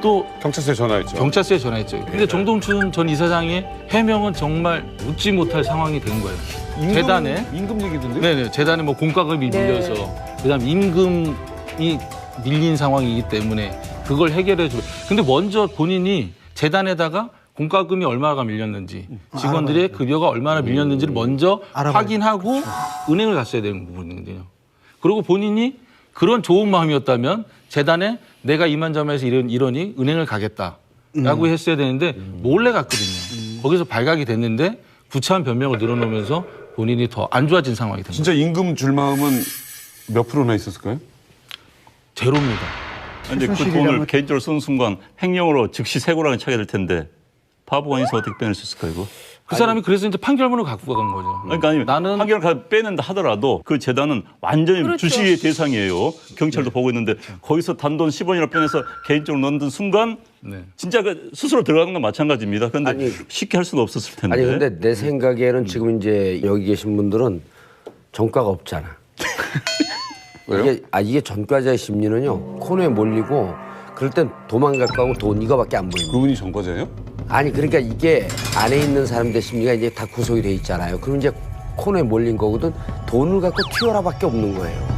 [SPEAKER 2] 또
[SPEAKER 6] 경찰서에 전화했죠.
[SPEAKER 2] 경찰서에 전화했죠. 근데 정동춘 전 이사장의 해명은 정말 웃지 못할 상황이 된 거예요. 재단에
[SPEAKER 6] 임금 얘기던데?
[SPEAKER 2] 네네 재단에 뭐 공과금이 밀려서 그다음 임금이 밀린 상황이기 때문에 그걸 해결해 줘. 근데 먼저 본인이 재단에다가 공과금이 얼마가 밀렸는지 직원들의 급여가 얼마나 밀렸는지를 먼저 확인하고 은행을 갔어야 되는 부분이거든요. 그리고 본인이 그런 좋은 마음이었다면 재단에 내가 이만저만해서 이러니 은행을 가겠다라고 했어야 되는데 몰래 갔거든요. 거기서 발각이 됐는데 구차한 변명을 늘어놓으면서 본인이 더 안 좋아진 상황이 됩니다.
[SPEAKER 6] 진짜 임금 줄 마음은 몇 프로나 있었을까요?
[SPEAKER 2] 제로입니다.
[SPEAKER 5] 근데 그 돈을 개인적으로 쓰는 순간 횡령으로 즉시 세고랑을 차게 될 텐데 바보가 아니서 어떻게 빼낼 수 있을까요, 이거?
[SPEAKER 2] 그 사람이 그래서 이제 판결문을 갖고 간 거죠.
[SPEAKER 5] 그러니까 아니,
[SPEAKER 2] 나는
[SPEAKER 5] 판결을 빼낸다 하더라도 그 재단은 완전히
[SPEAKER 3] 그렇죠.
[SPEAKER 5] 주식의 대상이에요. 경찰도 보고 있는데 거기서 단돈 10원이나 빼내서 개인적으로 넣는 순간
[SPEAKER 2] 네.
[SPEAKER 5] 진짜 그 스스로 들어가는 건 마찬가지입니다. 그런데
[SPEAKER 4] 아니,
[SPEAKER 5] 쉽게 할 수는 없었을 텐데.
[SPEAKER 4] 아니 근데 내 생각에는 지금 이제 여기 계신 분들은 전과가 없잖아.
[SPEAKER 6] 왜요?
[SPEAKER 4] 이게 전과자의 심리는요 코너에 몰리고 그럴 땐 도망갈 거하고 돈 이거밖에 안 보입니다.
[SPEAKER 6] 그분이 전과자예요?
[SPEAKER 4] 아니 그러니까 이게 안에 있는 사람들 심리가 이제 다 구속이 돼 있잖아요. 그럼 이제 코너에 몰린 거거든. 돈을 갖고 튀어라밖에 없는 거예요.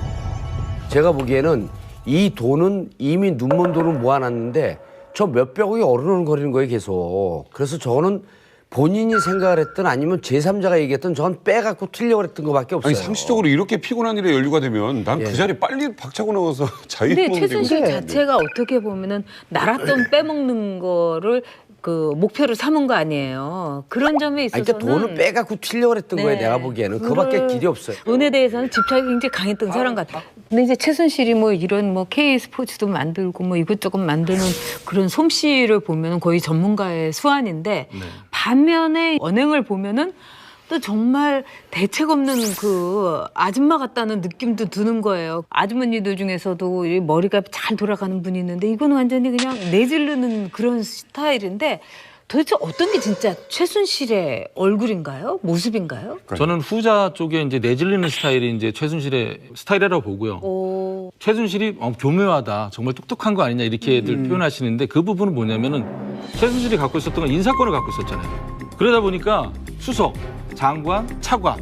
[SPEAKER 4] 제가 보기에는 이 돈은 이미 눈먼 돈을 모아놨는데 저 몇백억이 어른거리는 거예요 계속. 그래서 저는 본인이 생각을 했든 아니면 제3자가 얘기했든 전 빼갖고 튀려고 했던 거밖에 없어요.
[SPEAKER 6] 아니 상식적으로 이렇게 피곤한 일에 연루가 되면 난 그
[SPEAKER 4] 예.
[SPEAKER 6] 자리에 빨리 박차고 나가서
[SPEAKER 3] 근데
[SPEAKER 6] 자유로운
[SPEAKER 3] 최순실 자체가 어떻게 보면은 나랏돈 빼먹는 거를 그 목표로 삼은 거 아니에요. 그런 점에
[SPEAKER 4] 아니,
[SPEAKER 3] 있어서는
[SPEAKER 4] 그러니까 돈을 빼갖고 튀려고 했던 거예요. 내가 보기에는 그거밖에 길이 없어요.
[SPEAKER 3] 은에 대해서는 집착이 굉장히 강했던 사람 같아. 근데 이제 최순실이 뭐 이런 뭐 K 스포츠도 만들고 뭐 이것저것 만드는 그런 솜씨를 보면은 거의 전문가의 수완인데 반면에 언행을 보면은 또 정말 대책 없는 그 아줌마 같다는 느낌도 드는 거예요. 아주머니들 중에서도 이 머리가 잘 돌아가는 분이 있는데 이거는 완전히 그냥 내지르는 그런 스타일인데 도대체 어떤 게 진짜 최순실의 얼굴인가요? 모습인가요?
[SPEAKER 2] 저는 후자 쪽에 이제 내질리는 스타일이 이제 최순실의 스타일이라고 보고요.
[SPEAKER 3] 오.
[SPEAKER 2] 최순실이 교묘하다, 정말 똑똑한 거 아니냐 이렇게들 표현하시는데 그 부분은 뭐냐면은 최순실이 갖고 있었던 건 인사권을 갖고 있었잖아요. 그러다 보니까 수석, 장관, 차관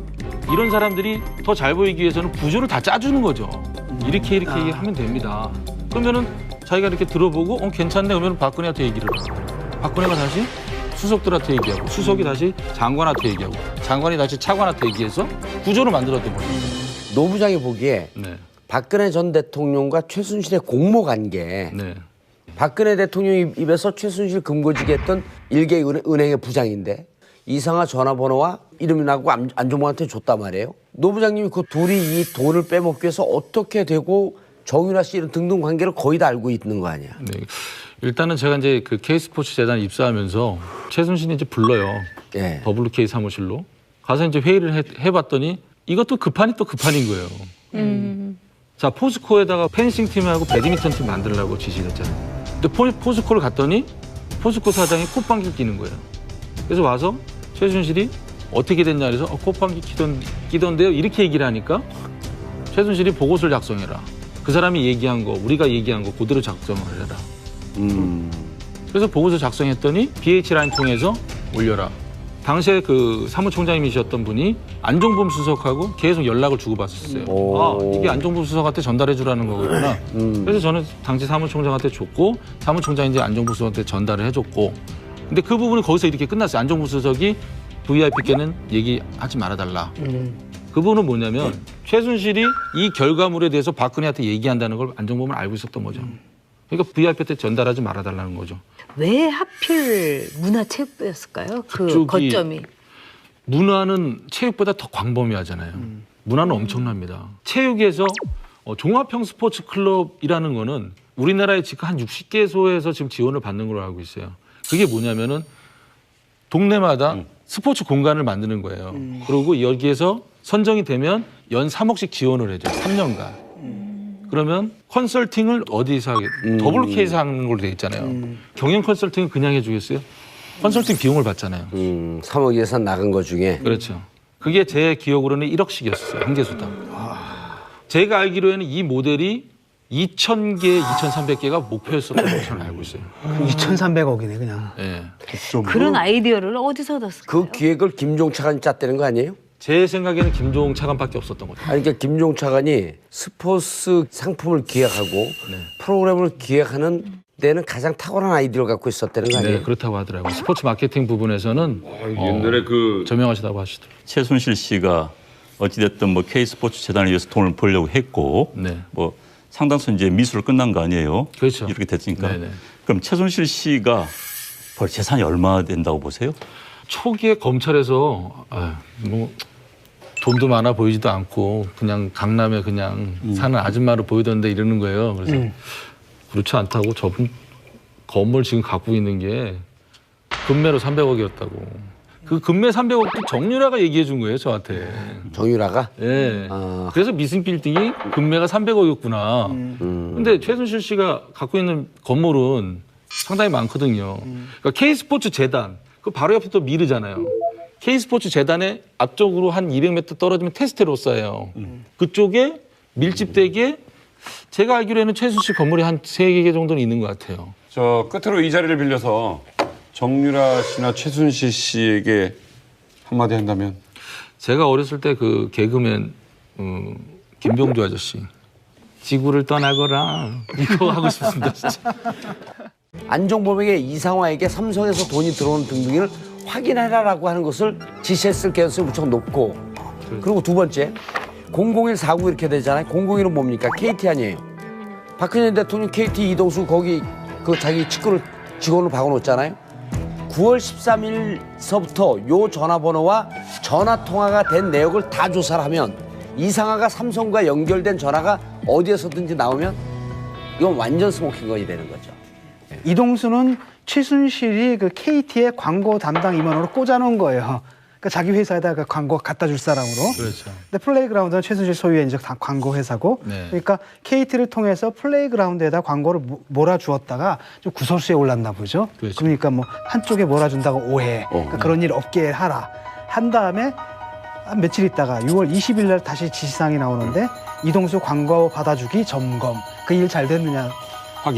[SPEAKER 2] 이런 사람들이 더 잘 보이기 위해서는 구조를 다 짜주는 거죠. 이렇게 하면 됩니다. 그러면은 자기가 이렇게 들어보고 괜찮네 그러면 박근혜한테 얘기를 하고 박근혜가 다시 수석들한테 얘기하고 수석이 다시 장관한테 얘기하고 장관이 다시 차관한테 얘기해서 구조를 만들었던 거예요.
[SPEAKER 4] 노 부장이 보기에
[SPEAKER 2] 네.
[SPEAKER 4] 박근혜 전 대통령과 최순실의 공모 관계.
[SPEAKER 2] 네.
[SPEAKER 4] 박근혜 대통령 입에서 최순실 금고지기 했던 일개 은행의 부장인데 이상한 전화번호와 이름이 나고 안종범한테 줬단 말이에요. 노 부장님이 그 둘이 이 돈을 빼먹기 위해서 어떻게 되고 정유라 씨 이런 등등 관계를 거의 다 알고 있는 거 아니야.
[SPEAKER 2] 네. 일단은 제가 이제 그 K스포츠 재단 입사하면서 최순실이 이제 불러요.
[SPEAKER 4] 예.
[SPEAKER 2] WK 사무실로 가서 이제 회의를 해봤더니 이것도 급한이 또 급한인 거예요. 자, 포스코에다가 펜싱 팀하고 배드민턴 팀 만들려고 지시를 했잖아요. 근데 포스코를 갔더니 포스코 사장이 콧방귀를 끼는 거예요. 그래서 와서 최순실이 어떻게 됐냐 그래서 콧방귀 끼던데요 이렇게 얘기를 하니까 최순실이 보고서를 작성해라. 그 사람이 얘기한 거 우리가 얘기한 거 그대로 작성을 해라. 그래서 보고서 작성했더니 BH 라인 통해서 올려라. 당시에 그 사무총장님이셨던 분이 안종범 수석하고 계속 연락을 주고받았어요. 아, 이게 안종범 수석한테 전달해 주라는 거구나. 그래서 저는 당시 사무총장한테 줬고 사무총장이 이제 안종범 수석한테 전달을 해줬고. 근데 그 부분은 거기서 이렇게 끝났어요. 안종범 수석이 VIP께는 얘기하지 말아달라. 그 부분은 뭐냐면 최순실이 이 결과물에 대해서 박근혜한테 얘기한다는 걸 안종범은 알고 있었던 거죠. 그러니까 VIP한테 전달하지 말아달라는 거죠.
[SPEAKER 3] 왜 하필 문화체육부였을까요? 그
[SPEAKER 2] 그쪽이
[SPEAKER 3] 거점이.
[SPEAKER 2] 문화는 체육보다 더 광범위하잖아요. 문화는 엄청납니다. 체육에서 종합형 스포츠 클럽이라는 거는 우리나라에 지금 한 60개소에서 지금 지원을 받는 걸로 알고 있어요. 그게 뭐냐면은 동네마다 스포츠 공간을 만드는 거예요. 그리고 여기에서 선정이 되면 연 3억씩 지원을 해줘요. 3년간. 그러면 컨설팅을 어디서 하게? WK에서 하는 걸로 돼 있잖아요. 경영 컨설팅은 그냥 해주겠어요? 컨설팅 비용을 받잖아요.
[SPEAKER 4] 3억 예산 나간 것 중에.
[SPEAKER 2] 그렇죠. 그게 제 기억으로는 1억씩이었어요. 한 개수당. 제가 알기로는 이 모델이 2,000개, 2,300개가 목표였었던 걸로 저는 알고 있어요.
[SPEAKER 1] 2,300억이네 그냥.
[SPEAKER 2] 예.
[SPEAKER 3] 그런 아이디어를 어디서 얻었을까요?
[SPEAKER 4] 그 기획을 김종 차관이 짰다는 거 아니에요?
[SPEAKER 2] 제 생각에는 김종 차관밖에 없었던 거죠.
[SPEAKER 4] 아니, 그러니까 김종 차관이 스포츠 상품을 기획하고 프로그램을 기획하는 데는 가장 탁월한 아이디어를 갖고 있었다는 거 아니에요?
[SPEAKER 2] 네, 그렇다고 하더라고요. 스포츠 마케팅 부분에서는
[SPEAKER 6] 옛날에 그
[SPEAKER 2] 저명하시다고 하시더라고요.
[SPEAKER 5] 최순실 씨가 어찌됐든 뭐 K스포츠 재단을 위해서 돈을 벌려고 했고
[SPEAKER 2] 네.
[SPEAKER 5] 뭐 상당수 이제 미수로 끝난 거 아니에요?
[SPEAKER 2] 그렇죠.
[SPEAKER 5] 이렇게 됐으니까.
[SPEAKER 2] 네네.
[SPEAKER 5] 그럼 최순실 씨가 벌 재산이 얼마 된다고 보세요?
[SPEAKER 2] 초기에 검찰에서 뭐 돈도 많아 보이지도 않고 그냥 강남에 그냥 사는 아줌마로 보이던데 이러는 거예요. 그래서 그렇지 않다고 저분 건물 지금 갖고 있는 게 금매로 300억이었다고. 그 금매 300억도 정유라가 얘기해 준 거예요, 저한테.
[SPEAKER 4] 정유라가?
[SPEAKER 2] 예.
[SPEAKER 4] 아.
[SPEAKER 2] 그래서 미슨 빌딩이 금매가 300억이었구나. 근데 최순실 씨가 갖고 있는 건물은 상당히 많거든요. 그러니까 K스포츠 재단, 그 바로 옆에 또 미르잖아요. K스포츠 재단의 앞쪽으로 한 200m 떨어지면 테스테로사예요. 그쪽에 밀집되게 제가 알기로는 최순실 건물이 한 3개 정도는 있는 것 같아요.
[SPEAKER 6] 저 끝으로 이 자리를 빌려서 정유라 씨나 최순실 씨에게 한마디 한다면?
[SPEAKER 2] 제가 어렸을 때 그 개그맨 김병주 아저씨 지구를 떠나거라 이거 하고 싶습니다 진짜.
[SPEAKER 4] 안종범에게 이상화에게 삼성에서 돈이 들어오는 등등을 확인해라라고 하는 것을 지시했을 가능성이 무척 높고, 그리고 두 번째 00149 이렇게 되잖아요. 001은 뭡니까? KT 아니에요. 박근혜 대통령 KT 이동수 거기 그 자기 직원을 박아놓았잖아요. 9월 13일서부터 요 전화번호와 전화 통화가 된 내역을 다 조사를 하면 이상화가 삼성과 연결된 전화가 어디에서든지 나오면 이건 완전 스모킹건이 되는 거죠.
[SPEAKER 1] 이동수는 최순실이 그 KT의 광고 담당 임원으로 꽂아놓은 거예요. 그러니까 자기 회사에다가 광고 갖다 줄 사람으로.
[SPEAKER 2] 그렇죠.
[SPEAKER 1] 근데 플레이그라운드는 최순실 소유의 이제 광고 회사고,
[SPEAKER 2] 네.
[SPEAKER 1] 그러니까 KT를 통해서 플레이그라운드에다 광고를 몰아주었다가 좀 구설수에 올랐나 보죠.
[SPEAKER 2] 그렇죠.
[SPEAKER 1] 그러니까 뭐 한쪽에 몰아준다고 오해, 그러니까 그런 일 없게 하라. 한 다음에 한 며칠 있다가 6월 20일 날 다시 지시사항이 나오는데 이동수 광고 받아주기 점검. 그 일 잘 됐느냐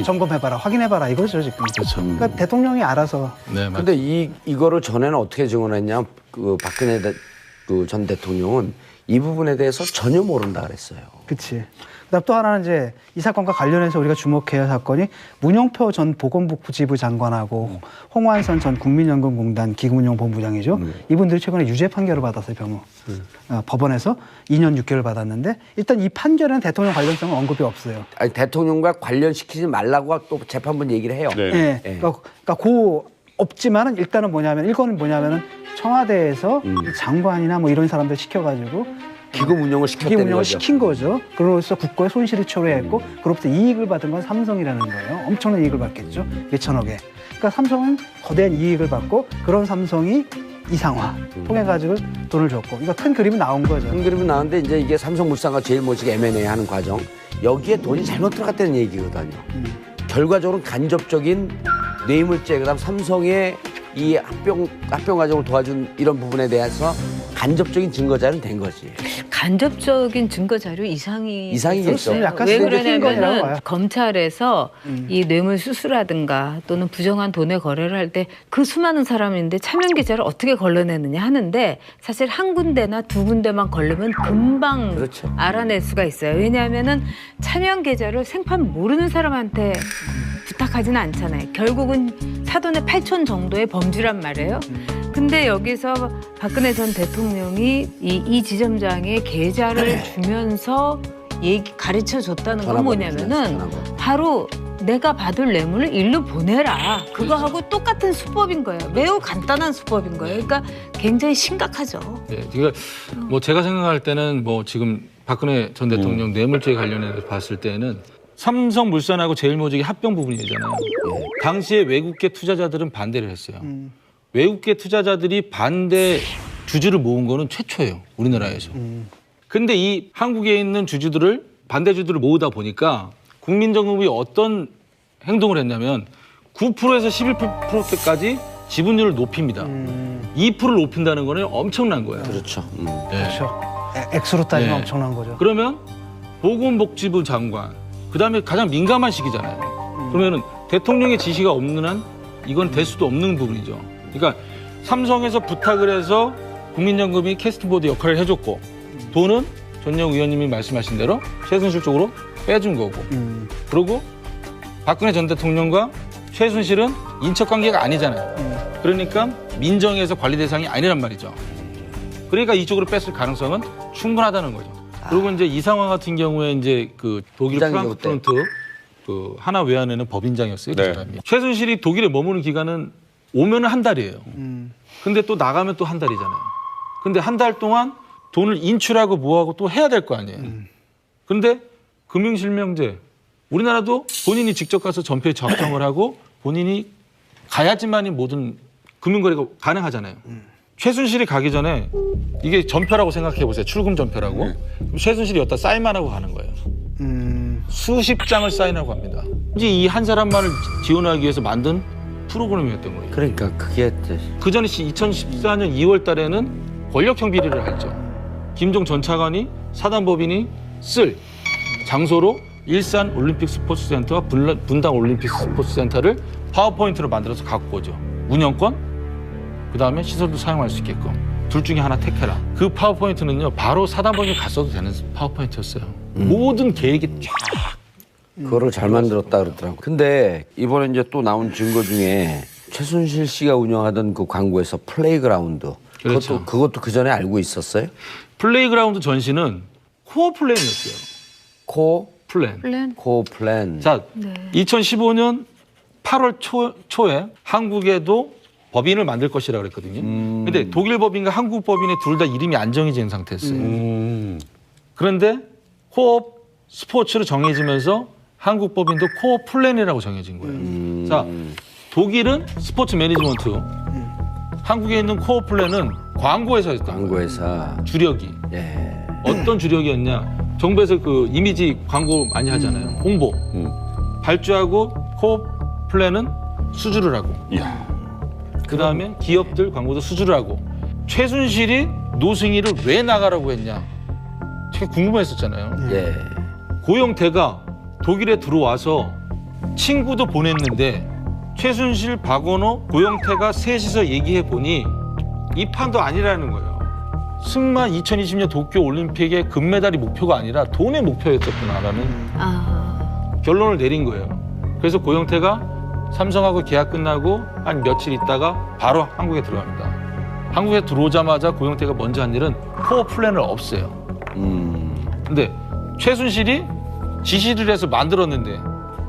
[SPEAKER 1] 점검해봐라, 확인해봐라 이거죠 지금.
[SPEAKER 2] 그렇죠.
[SPEAKER 1] 그러니까 대통령이 알아서.
[SPEAKER 2] 네, 맞
[SPEAKER 4] 근데 이거를 전에는 어떻게 증언했냐? 그 박근혜 전 대통령은 이 부분에 대해서 전혀 모른다 그랬어요.
[SPEAKER 1] 그치. 그다음 또 하나는 이제 이 사건과 관련해서 우리가 주목해야 할 사건이 문용표 전 보건복지부 장관하고 홍완선 전 국민연금공단 기금운용본부장이죠. 이분들이 최근에 유죄 판결을 받았어요, 법원에서 2년 6개월 받았는데 일단 이 판결에는 대통령 관련성은 언급이 없어요.
[SPEAKER 4] 아니, 대통령과 관련시키지 말라고 또 재판부 얘기를 해요.
[SPEAKER 1] 네. 그러니까 없지만은 일단은 뭐냐면 이거는 뭐냐면은 청와대에서 장관이나 뭐 이런 사람들 시켜가지고
[SPEAKER 4] 기금 운영을 시켰다는
[SPEAKER 1] 기금 운영을
[SPEAKER 4] 거죠.
[SPEAKER 1] 시킨 거죠. 그로써 국고에 손실을 초래했고 그로부터 이익을 받은 건 삼성이라는 거예요. 엄청난 이익을 받겠죠. 1,000억에. 그러니까 삼성은 거대한 이익을 받고 그런 삼성이 이상화 통해 가지고 돈을 줬고, 이거 큰 그림이 나온 거죠.
[SPEAKER 4] 큰 그림은 나오는데 이제 이게 삼성물산과 제일모직 M&A 하는 과정, 여기에 돈이 잘못 들어갔다는 얘기거든요. 결과적으로는 간접적인 뇌물죄, 그다음 삼성의 이 합병 과정을 도와준 이런 부분에 대해서 간접적인 증거 자료는 된 거지.
[SPEAKER 3] 간접적인 증거 자료
[SPEAKER 4] 이상이겠죠.
[SPEAKER 3] 왜
[SPEAKER 1] 약간 수법이 낀 거라고
[SPEAKER 3] 그러냐면은
[SPEAKER 1] 봐요.
[SPEAKER 3] 검찰에서 이 뇌물 수수라든가 또는 부정한 돈의 거래를 할 때 그 수많은 사람인데 차명 계좌를 어떻게 걸러내느냐 하는데 사실 한 군데나 두 군데만 걸르면 금방
[SPEAKER 4] 그렇죠.
[SPEAKER 3] 알아낼 수가 있어요. 왜냐하면은 차명 계좌를 생판 모르는 사람한테 부탁하지는 않잖아요. 결국은 사돈의 8촌 정도의 범주란 말이에요. 근데 여기서 박근혜 전 대통령이 이 지점장의 계좌를 주면서 가르쳐 줬다는 건 뭐냐면은 바로 내가 받을 뇌물을 일로 보내라. 그거하고 똑같은 수법인 거예요. 매우 간단한 수법인 거예요. 그러니까 굉장히 심각하죠.
[SPEAKER 2] 네, 그러니까 뭐 제가 생각할 때는 뭐 지금 박근혜 전 대통령 뇌물죄 관련해서 봤을 때는 삼성물산하고 제일모직이 합병 부분이잖아요. 당시에 외국계 투자자들은 반대를 했어요. 외국계 투자자들이 반대 주주를 모은 거는 최초예요. 우리나라에서. 근데 이 한국에 있는 주주들을 반대주주를 모으다 보니까 국민정음이 어떤 행동을 했냐면 9%에서 11%까지 지분율을 높입니다. 2%를 높인다는 거는 엄청난 거예요.
[SPEAKER 4] 그렇죠.
[SPEAKER 1] 그렇죠. 액수로 따지면
[SPEAKER 2] 네.
[SPEAKER 1] 엄청난 거죠.
[SPEAKER 2] 그러면 보건복지부 장관, 그다음에 가장 민감한 시기잖아요. 그러면은 대통령의 지시가 없는 한 이건 될 수도 없는 부분이죠. 그러니까 삼성에서 부탁을 해서 국민연금이 캐스팅보드 역할을 해줬고 돈은 전영 의원님이 말씀하신 대로 최순실 쪽으로 빼준 거고 그리고 박근혜 전 대통령과 최순실은 인척관계가 아니잖아요. 그러니까 민정에서 관리 대상이 아니란 말이죠. 그러니까 이쪽으로 뺐을 가능성은 충분하다는 거죠. 그리고 이제 이 상황 같은 경우에 이제 그 독일
[SPEAKER 4] 부장이죠,
[SPEAKER 2] 프랑크푸르트 그 하나 외환에는 법인장이었어요.
[SPEAKER 6] 네.
[SPEAKER 2] 그 사람이. 최순실이 독일에 머무는 기간은 오면은 한 달이에요. 근데 또 나가면 또 한 달이잖아요. 근데 한 달 동안 돈을 인출하고 뭐하고 또 해야 될 거 아니에요. 근데 금융실명제 우리나라도 본인이 직접 가서 전폐 작성을 하고 본인이 가야지만이 모든 금융거래가 가능하잖아요. 최순실이 가기 전에 이게 전표라고 생각해 보세요. 출금 전표라고. 그럼 최순실이 여기다 사인만 하고 가는 거예요. 수십 장을 사인하고 갑니다. 이제 이 한 사람만을 지원하기 위해서 만든 프로그램이었던 거예요.
[SPEAKER 4] 그러니까 그게
[SPEAKER 2] 그 전에 2014년 2월 달에는 권력형 비리를 했죠. 김종 전 차관이 사단법인이 쓸 장소로 일산 올림픽 스포츠센터와 분당 올림픽 스포츠센터를 파워포인트로 만들어서 갖고 오죠. 운영권, 그다음에 시설도 사용할 수 있게끔. 둘 중에 하나 택해라. 그 파워포인트는요. 바로 사단법인이 갔어도 되는 파워포인트였어요. 모든 계획이 쫙.
[SPEAKER 4] 그거를 잘 만들었다 그러더라고. 근데 이번에 이제 또 나온 증거 중에 최순실 씨가 운영하던 그 광고에서 플레이그라운드.
[SPEAKER 2] 그렇죠.
[SPEAKER 4] 그것도 그 전에 알고 있었어요?
[SPEAKER 2] 플레이그라운드 전시는 코어 플랜이었어요.
[SPEAKER 4] 코 플랜.
[SPEAKER 2] 자, 2015년 8월 초에 한국에도 법인을 만들 것이라고 그랬거든요. 근데 독일 법인과 한국 법인의 둘 다 이름이 안 정해진 상태였어요. 그런데 코어 스포츠로 정해지면서 한국 법인도 코어 플랜이라고 정해진 거예요. 자, 독일은 스포츠 매니지먼트, 한국에 있는 코어 플랜은 광고회사였던 거예요.
[SPEAKER 4] 광고회사.
[SPEAKER 2] 주력이.
[SPEAKER 4] 예.
[SPEAKER 2] 어떤 주력이었냐? 정부에서 그 이미지 광고 많이 하잖아요. 홍보. 발주하고 코어 플랜은 수주를 하고.
[SPEAKER 5] 이야.
[SPEAKER 2] 그다음에 기업들 광고도 수주를 하고. 최순실이 노승희를 왜 나가라고 했냐? 되게 궁금했었잖아요.
[SPEAKER 4] 예.
[SPEAKER 2] 고영태가 독일에 들어와서 친구도 보냈는데 최순실, 박원호, 고영태가 셋이서 얘기해 보니 이 판도 아니라는 거예요. 승마 2020년 도쿄 올림픽의 금메달이 목표가 아니라 돈의 목표였었구나라는 결론을 내린 거예요. 그래서 고영태가 삼성하고 계약 끝나고 한 며칠 있다가 바로 한국에 들어갑니다. 한국에 들어오자마자 고영태가 먼저 한 일은 코어 플랜을 없애요. 근데 최순실이 지시를 해서 만들었는데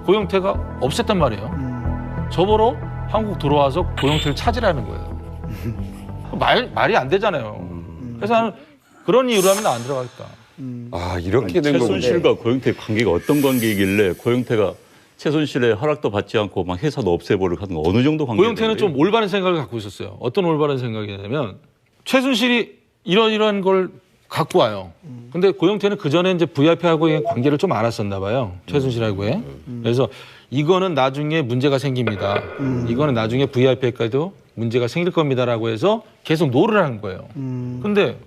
[SPEAKER 2] 고영태가 없앴단 말이에요. 저보러 한국 들어와서 고영태를 찾으라는 거예요. 말이 안 되잖아요. 그래서 나는 그런 이유로 하면 안 들어가겠다.
[SPEAKER 6] 아, 이렇게 된 거군요.
[SPEAKER 5] 최순실과 고영태의 관계가 어떤 관계이길래 고영태가 최순실의 허락도 받지 않고 막 회사도 없애버리고 하는 거 어느 정도 관계가
[SPEAKER 2] 고영태는 좀 올바른 생각을 갖고 있었어요. 어떤 올바른 생각이냐면 최순실이 이런 걸 갖고 와요. 근데 고영태는 그 전에 이제 VIP하고의 관계를 좀 알았었나 봐요. 최순실하고의. 그래서 이거는 나중에 문제가 생깁니다. 이거는 나중에 VIP까지도 문제가 생길 겁니다라고 해서 계속 노를 한 거예요. 근데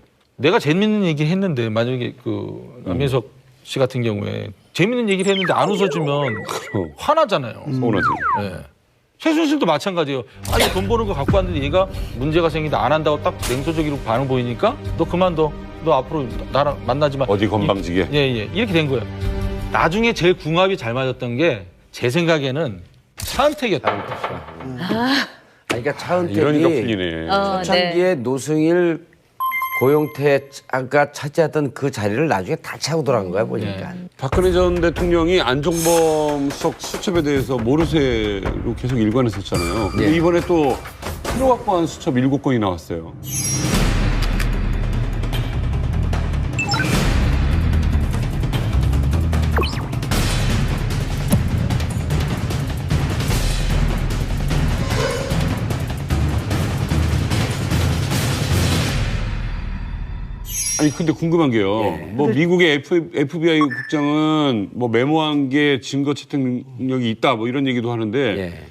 [SPEAKER 2] 내가 재밌는 얘기 했는데 만약에 그 남민석 씨 같은 경우에 재밌는 얘기를 했는데 안 웃어주면 화나잖아요.
[SPEAKER 6] 서운하지.
[SPEAKER 2] 네. 최순실도 마찬가지예요. 아니 돈 버는 거 갖고 왔는데 얘가 문제가 생긴다 안 한다고 딱 냉소적으로 반응 보이니까 너 그만둬. 너 앞으로 나랑 만나지 마.
[SPEAKER 6] 어디 건방지게.
[SPEAKER 2] 예. 이렇게 된 거예요. 나중에 제일 궁합이 잘 맞았던 게 제 생각에는 차은택이었다고 봅시다.
[SPEAKER 4] 그러니까 차은택이
[SPEAKER 6] 이러니까 풀리네.
[SPEAKER 4] 초창기에 노승일 고용태가 차지했던 그 자리를 나중에 다 차고 들어간 거야 보니까.
[SPEAKER 6] 박근혜 전 대통령이 안종범 수석 수첩에 대해서 모르쇠로 계속 일관했었잖아요. 근데
[SPEAKER 4] 예.
[SPEAKER 6] 이번에 또 새로 확보한 수첩 7건이 나왔어요. 아니 근데 궁금한 게요. 뭐 미국의 FBI 국장은 뭐 메모한 게 증거 채택 능력이 있다 뭐 이런 얘기도 하는데
[SPEAKER 4] 예.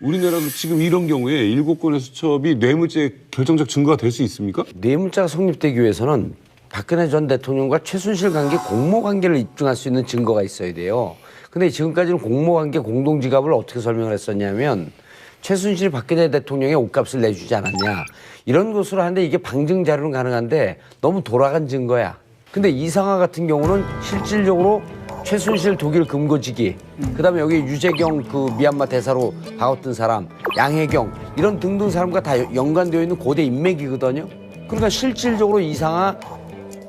[SPEAKER 6] 우리나라도 지금 이런 경우에 7건의 수첩이 뇌물죄 결정적 증거가 될 수 있습니까?
[SPEAKER 4] 뇌물죄가 성립되기 위해서는 박근혜 전 대통령과 최순실 관계 공모 관계를 입증할 수 있는 증거가 있어야 돼요. 근데 지금까지는 공모 관계 공동 지갑을 어떻게 설명을 했었냐면 최순실 박근혜 대통령의 옷값을 내주지 않았냐 이런 것으로 하는데 이게 방증 자료는 가능한데 너무 돌아간 증거야. 근데 이상화 같은 경우는 실질적으로 최순실 독일 금고지기 그다음에 여기 유재경 그 미얀마 대사로 바꿨던 사람 양혜경 이런 등등 사람과 다 연관되어 있는 고대 인맥이거든요. 그러니까 실질적으로 이상화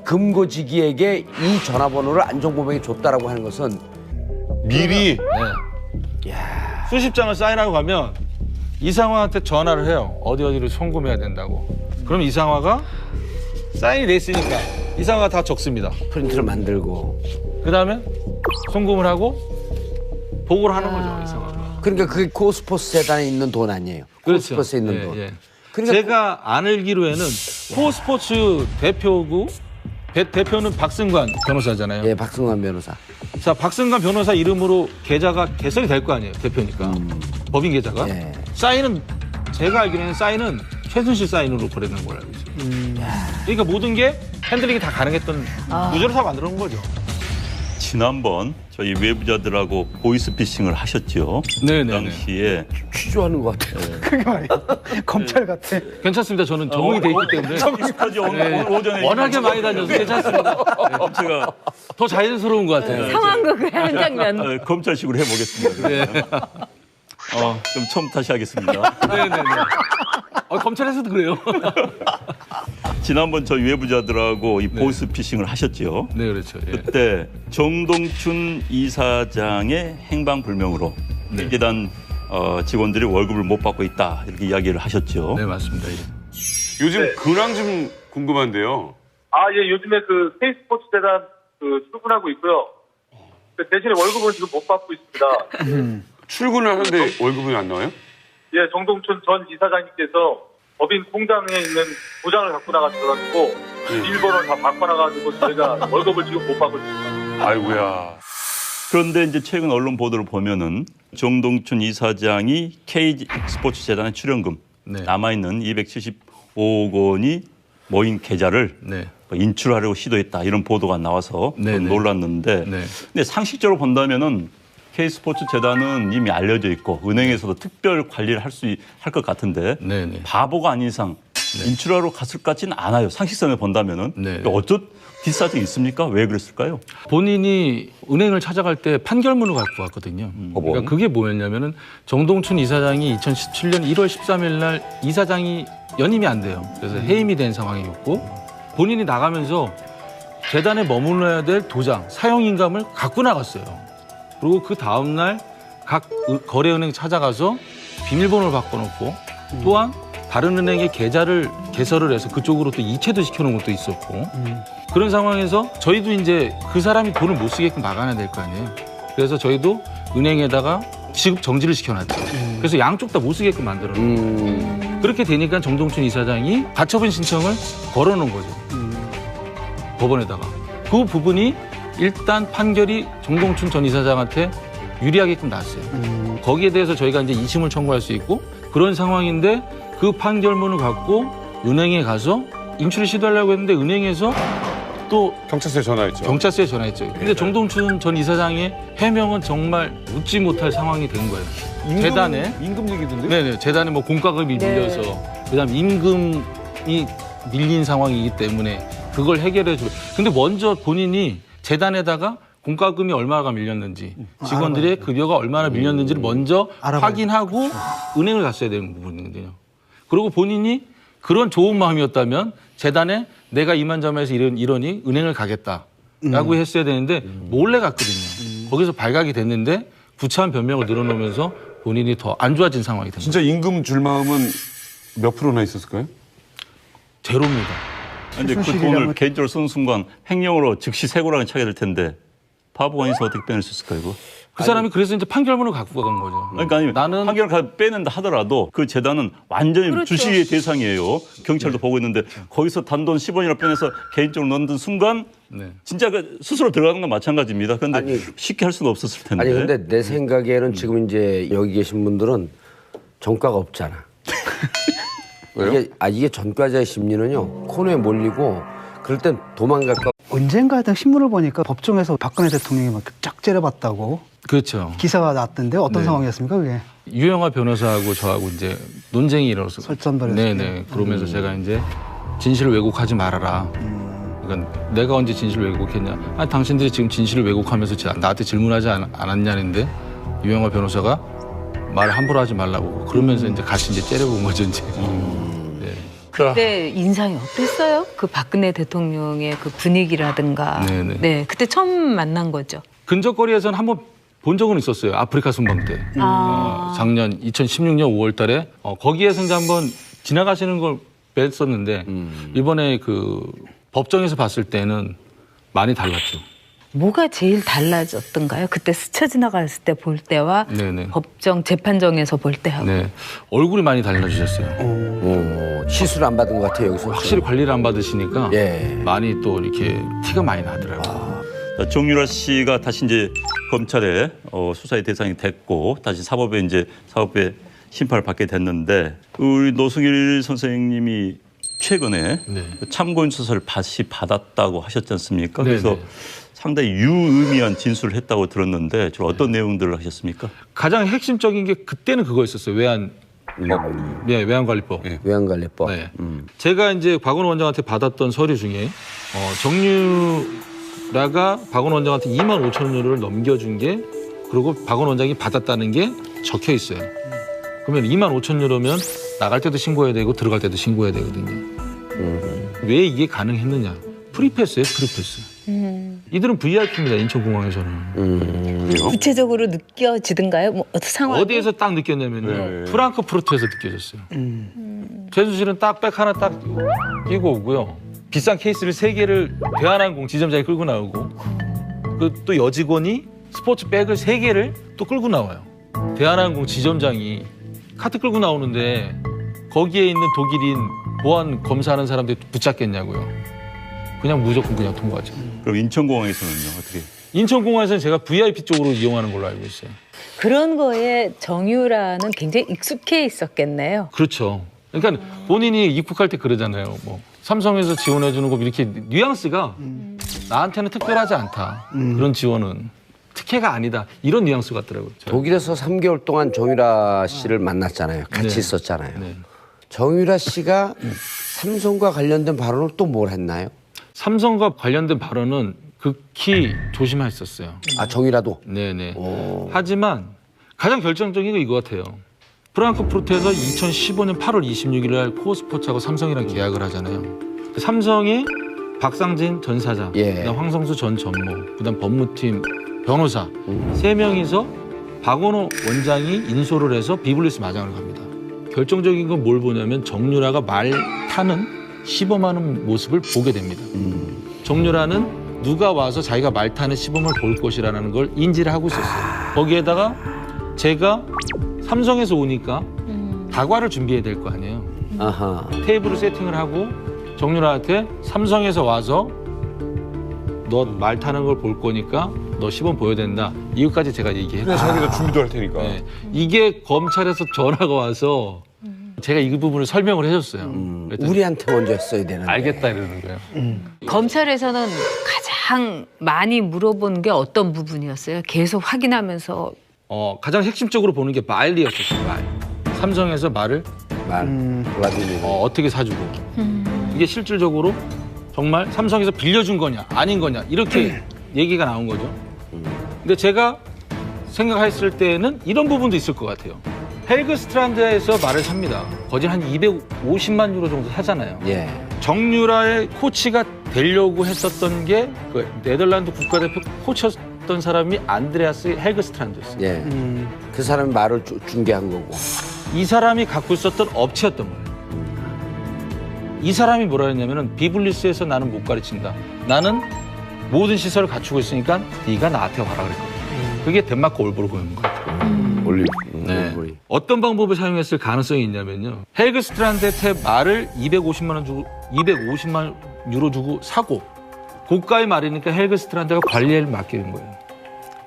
[SPEAKER 4] 금고지기에게 이 전화번호를 안종범에게 줬다라고 하는 것은
[SPEAKER 6] 미리
[SPEAKER 2] 수십 장을 사인하고 가면 이상화한테 전화를 해요. 어디를 송금해야 된다고. 그럼 이상화가 사인이 돼 있으니까 이상화가 다 적습니다.
[SPEAKER 4] 프린트를 만들고
[SPEAKER 2] 그다음에 송금을 하고 보고를 하는 거죠. 이상화가.
[SPEAKER 4] 그러니까 그게 코스포스 재단에 있는 돈 아니에요. 코스포스에 있는 돈. 그러니까
[SPEAKER 2] 제가 알기로에는 코스포츠 대표고 대표는 박승관 변호사잖아요.
[SPEAKER 4] 예, 박승관 변호사.
[SPEAKER 2] 자, 박승관 변호사 이름으로 계좌가 개설이 될 거 아니에요. 대표니까. 법인 계좌가.
[SPEAKER 4] 예.
[SPEAKER 2] 사인은 제가 알기로는 사인은 최순실 사인으로 보내는 걸 알고 있어요. 그러니까 모든 게 핸들링이 다 가능했던 구조를 다 만들어 놓은 거죠.
[SPEAKER 5] 지난번 저희 외부자들하고 보이스피싱을 하셨죠.
[SPEAKER 2] 네네.
[SPEAKER 5] 그 당시에
[SPEAKER 4] 취조하는 것 같아요.
[SPEAKER 1] 그게 말이야. 검찰 같아.
[SPEAKER 2] 괜찮습니다. 저는 적응이 돼 있기 때문에.
[SPEAKER 5] 익숙하죠. 오늘 오전에
[SPEAKER 2] 워낙에 많이 다녀서 괜찮습니다.
[SPEAKER 5] 제가
[SPEAKER 2] 더 자연스러운 것 같아요.
[SPEAKER 3] 상황극의 한 장면.
[SPEAKER 5] 검찰식으로 해보겠습니다. 좀 처음 다시 하겠습니다.
[SPEAKER 2] 네네네. 검찰에서도 그래요.
[SPEAKER 5] 지난번 저희 외부자들하고 이 보이스피싱을 하셨죠.
[SPEAKER 2] 네, 그렇죠. 예.
[SPEAKER 5] 그때 정동춘 이사장의 행방불명으로 회계단 직원들이 월급을 못 받고 있다 이렇게 이야기를 하셨죠.
[SPEAKER 2] 네, 맞습니다. 예.
[SPEAKER 6] 요즘 근황 좀 궁금한데요.
[SPEAKER 7] 예, 요즘에 그 K스포츠 재단 출근하고 있고요. 대신에 월급은 지금 못 받고 있습니다.
[SPEAKER 6] 출근을 하는데 월급이 안 나와요?
[SPEAKER 7] 예, 정동춘 전 이사장님께서 법인 공장에 있는 부장을 갖고 나가셔가지고 비밀번호를 다 바꿔놔가지고 저희가 월급을 지금 못 받고 있습니다.
[SPEAKER 6] 아이고야.
[SPEAKER 5] 그런데 이제 최근 언론 보도를 보면은 정동춘 이사장이 K 스포츠 재단의 출연금
[SPEAKER 2] 네.
[SPEAKER 5] 남아있는 275억 원이 모인 계좌를
[SPEAKER 2] 네.
[SPEAKER 5] 인출하려고 시도했다 이런 보도가 나와서 좀
[SPEAKER 2] 네네.
[SPEAKER 5] 놀랐는데
[SPEAKER 2] 네.
[SPEAKER 5] 근데 상식적으로 본다면은 K스포츠 재단은 이미 알려져 있고 은행에서도 특별 관리를 할 것 같은데
[SPEAKER 2] 네네.
[SPEAKER 5] 바보가 아닌 이상 인출하러 갔을 것 같지는 않아요. 상식선에 본다면은
[SPEAKER 2] 네.
[SPEAKER 5] 어쩌 뒷사정이 있습니까? 왜 그랬을까요?
[SPEAKER 2] 본인이 은행을 찾아갈 때 판결문을 갖고 왔거든요. 그러니까 그게 뭐였냐면은 정동춘 이사장이 2017년 1월 13일 날 이사장이 연임이 안 돼요. 그래서 해임이 된 상황이었고 본인이 나가면서 재단에 머물러야 될 도장, 사용인감을 갖고 나갔어요. 그리고 그 다음날 각 거래은행 찾아가서 비밀번호를 바꿔놓고 또한 다른 은행의 계좌를 개설을 해서 그쪽으로 또 이체도 시켜놓은 것도 있었고 그런 상황에서 저희도 이제 그 사람이 돈을 못 쓰게끔 막아내야 될 거 아니에요. 그래서 저희도 은행에다가 지급 정지를 시켜놨죠. 그래서 양쪽 다 못 쓰게끔 만들어놨어요. 그렇게 되니까 정동춘 이사장이 가처분 신청을 걸어놓은 거죠. 법원에다가. 그 부분이 일단 판결이 정동춘 전 이사장한테 유리하게끔 났어요. 거기에 대해서 저희가 이제 2심을 청구할 수 있고 그런 상황인데 그 판결문을 갖고 은행에 가서 인출을 시도하려고 했는데 은행에서 또
[SPEAKER 6] 경찰서에 전화했죠.
[SPEAKER 2] 경찰서에 전화했죠. 근데 정동춘 전 이사장의 해명은 정말 웃지 못할 상황이 된 거예요. 재단에
[SPEAKER 6] 임금 얘기던데?
[SPEAKER 2] 네네 재단에 뭐 공과금이 밀려서 그다음 임금이 밀린 상황이기 때문에 그걸 해결해 줘. 근데 먼저 본인이 재단에다가 공과금이 얼마가 밀렸는지 직원들의 급여가 얼마나 밀렸는지를 먼저 확인하고 은행을 갔어야 되는 부분이거든요. 그리고 본인이 그런 좋은 마음이었다면 재단에 내가 이만저만해서 이러니 은행을 가겠다라고 했어야 되는데 몰래 갔거든요. 거기서 발각이 됐는데 구차한 변명을 늘어놓으면서 본인이 더 안 좋아진 상황이 됩니다.
[SPEAKER 6] 진짜 임금 줄 마음은 몇 프로나 있었을까요?
[SPEAKER 2] 제로입니다.
[SPEAKER 5] 근데 그 돈을 개인적으로 쓰는 순간 횡령으로 즉시 세고랑이 차게 될 텐데 바보가 아니서 어떻게 빼낼 수 있을까 이거?
[SPEAKER 2] 그 사람이 그래서 이제 판결문을 갖고 간 거죠.
[SPEAKER 5] 그러니까 아니
[SPEAKER 2] 나는
[SPEAKER 5] 판결을 빼낸다 하더라도 그 재단은 완전히
[SPEAKER 3] 그렇죠.
[SPEAKER 5] 주시의 대상이에요. 경찰도 보고 있는데 거기서 단돈 10원이나 빼내서 개인적으로 넣는 순간
[SPEAKER 2] 네.
[SPEAKER 5] 진짜 그 스스로 들어가는 건 마찬가지입니다. 그런데
[SPEAKER 4] 아니,
[SPEAKER 5] 쉽게 할 수가 없었을 텐데.
[SPEAKER 4] 아니 근데 내 생각에는 지금 이제 여기 계신 분들은 전과가 없잖아. 이게 전과자의 심리는요 코너에 몰리고 그럴 땐 도망갈까.
[SPEAKER 1] 언젠가 하여튼 신문을 보니까 법정에서 박근혜 대통령이 막 쫙 째려봤다고
[SPEAKER 2] 그렇죠.
[SPEAKER 1] 기사가 났던데 어떤
[SPEAKER 2] 네.
[SPEAKER 1] 상황이었습니까 그게?
[SPEAKER 2] 유영하 변호사하고 저하고 이제 논쟁이 일어서
[SPEAKER 1] 설전벌였어요.
[SPEAKER 2] 네네. 그러면서 제가 이제 진실을 왜곡하지 말아라. 그러니까 내가 언제 진실을 왜곡했냐? 아니 당신들이 지금 진실을 왜곡하면서 나한테 질문하지 않았냐는데 유영하 변호사가 말 함부로 하지 말라고 그러면서 이제 같이 이제 째려본 거죠 이제. 네.
[SPEAKER 3] 그때 인상이 어땠어요? 그 박근혜 대통령의 그 분위기라든가.
[SPEAKER 2] 네네.
[SPEAKER 3] 네, 그때 처음 만난 거죠.
[SPEAKER 2] 근접거리에서는 한번 본 적은 있었어요. 아프리카 순방 때. 작년 2016년 5월 달에 거기에서 이제 한번 지나가시는 걸 뵀었는데 이번에 그 법정에서 봤을 때는 많이 달랐죠.
[SPEAKER 3] 뭐가 제일 달라졌던가요? 그때 스쳐 지나갔을 때 볼 때와
[SPEAKER 2] 네네.
[SPEAKER 3] 법정 재판정에서 볼 때하고.
[SPEAKER 2] 네. 얼굴이 많이 달라지셨어요.
[SPEAKER 4] 시술 안 받은 것 같아요 여기서.
[SPEAKER 2] 확실히 관리를 안 받으시니까
[SPEAKER 4] 예.
[SPEAKER 2] 많이 또 이렇게 티가 많이 나더라고요.
[SPEAKER 5] 자, 정유라 씨가 다시 이제 검찰에 수사의 대상이 됐고 다시 사법에 심판을 받게 됐는데 우리 노승일 선생님이 최근에
[SPEAKER 2] 네.
[SPEAKER 5] 참고인 수사를 다시 받았다고 하셨지 않습니까?
[SPEAKER 2] 네,
[SPEAKER 5] 그래서
[SPEAKER 2] 네.
[SPEAKER 5] 상당히 유의미한 진술을 했다고 들었는데 주로 어떤 내용들을 하셨습니까?
[SPEAKER 2] 가장 핵심적인 게 그때는 그거였었어요. 외환관리법.
[SPEAKER 4] 외환관리법.
[SPEAKER 2] 네. 제가 이제 박원호 원장한테 받았던 서류 중에 정유라가 박원호 원장한테 2만 5천 유로를 넘겨준 게 그리고 박원호 원장이 받았다는 게 적혀 있어요. 그러면 2만 5천 유로면 나갈 때도 신고해야 되고 들어갈 때도 신고해야 되거든요. 왜 이게 가능했느냐? 프리패스예요, 프리패스. 이들은 VIP입니다, 인천공항에서는.
[SPEAKER 3] 구체적으로 느껴지던가요? 뭐 어떤 상황?
[SPEAKER 2] 어디에서 딱 느꼈냐면요. 프랑크푸르트에서 느껴졌어요. 최순실은 딱 백 하나 딱 끼고 오고요. 비싼 케이스를 3개를 대한항공 지점장이 끌고 나오고 또 여직원이 스포츠 백을 3개를 또 끌고 나와요. 대한항공 지점장이 카트 끌고 나오는데 거기에 있는 독일인 보안 검사하는 사람들이 붙잡겠냐고요. 그냥 무조건 그냥 통과하죠.
[SPEAKER 5] 그럼 인천공항에서는요 어떻게?
[SPEAKER 2] 인천공항에서는 제가 VIP 쪽으로 이용하는 걸로 알고 있어요.
[SPEAKER 3] 그런 거에 정유라는 굉장히 익숙해 있었겠네요.
[SPEAKER 2] 그렇죠. 그러니까 본인이 입국할 때 그러잖아요. 뭐 삼성에서 지원해 주는 거 이렇게 뉘앙스가 나한테는 특별하지 않다. 그런 지원은 특혜가 아니다. 이런 뉘앙스 같더라고요.
[SPEAKER 4] 독일에서 3개월 동안 정유라 씨를 만났잖아요. 같이
[SPEAKER 2] 네.
[SPEAKER 4] 있었잖아요.
[SPEAKER 2] 네.
[SPEAKER 4] 정유라 씨가 삼성과 관련된 발언을 또 뭘 했나요?
[SPEAKER 2] 삼성과 관련된 발언은 극히 조심했었어요.
[SPEAKER 4] 아 정유라도?
[SPEAKER 2] 네네. 하지만 가장 결정적인 건 이거 같아요. 프랑크푸르트에서 2015년 8월 26일 날 코어스포츠하고 삼성이랑 계약을 하잖아요. 삼성의 박상진 전 사장,
[SPEAKER 4] 예.
[SPEAKER 2] 그다음 황성수 전 전무, 그다음 법무팀 변호사 3명이서 박원호 원장이 인솔을 해서 비블리스 마장을 갑니다. 결정적인 건 뭘 보냐면 정유라가 말 타는 시범하는 모습을 보게 됩니다. 정유라는 누가 와서 자기가 말 타는 시범을 볼 것이라는 걸 인지를 하고 있었어요. 거기에다가 제가 삼성에서 오니까 다과를 준비해야 될 거 아니에요.
[SPEAKER 4] 아하.
[SPEAKER 2] 테이블을 세팅을 하고 정유라한테 삼성에서 와서 너 말 타는 걸 볼 거니까 너 시범 보여야 된다. 이것까지 제가 얘기했어요.
[SPEAKER 6] 그냥 자기가 준비도 할 테니까.
[SPEAKER 2] 네. 이게 검찰에서 전화가 와서 제가 이 부분을 설명을 해줬어요. 그랬더니
[SPEAKER 4] 우리한테 먼저 했어야 되는데.
[SPEAKER 2] 알겠다 이러는 거예요.
[SPEAKER 3] 검찰에서는 가장 많이 물어본 게 어떤 부분이었어요? 계속 확인하면서
[SPEAKER 2] 가장 핵심적으로 보는 게 말이었었어요. 말. 삼성에서 말을
[SPEAKER 4] 블라디미르.
[SPEAKER 2] 어떻게 사주고 이게 실질적으로 정말 삼성에서 빌려준 거냐 아닌 거냐 이렇게 얘기가 나온 거죠. 근데 제가 생각했을 때는 이런 부분도 있을 것 같아요. 헬그 스트란드에서 말을 삽니다. 거진 한 250만 유로 정도 사잖아요.
[SPEAKER 4] 예.
[SPEAKER 2] 정유라의 코치가 되려고 했었던 게 그 네덜란드 국가대표 코치였던 사람이 안드레아스 헬그 스트란드였어요.
[SPEAKER 4] 예. 그 사람이 말을 중개한 거고.
[SPEAKER 2] 이 사람이 갖고 있었던 업체였던 거예요. 이 사람이 뭐라 했냐면은 비블리스에서 나는 못 가르친다. 나는 모든 시설을 갖추고 있으니까 네가 나한테 와라 그랬거든요. 그게 덴마크 올보르고인 것 같아요.
[SPEAKER 6] 올리.
[SPEAKER 2] 네. 어떤 방법을 사용했을 가능성이 있냐면요. 헬그 스트란드의 말을 250만 유로 주고 사고 고가의 말이니까 헬그 스트란드가 관리를 맡기는 거예요.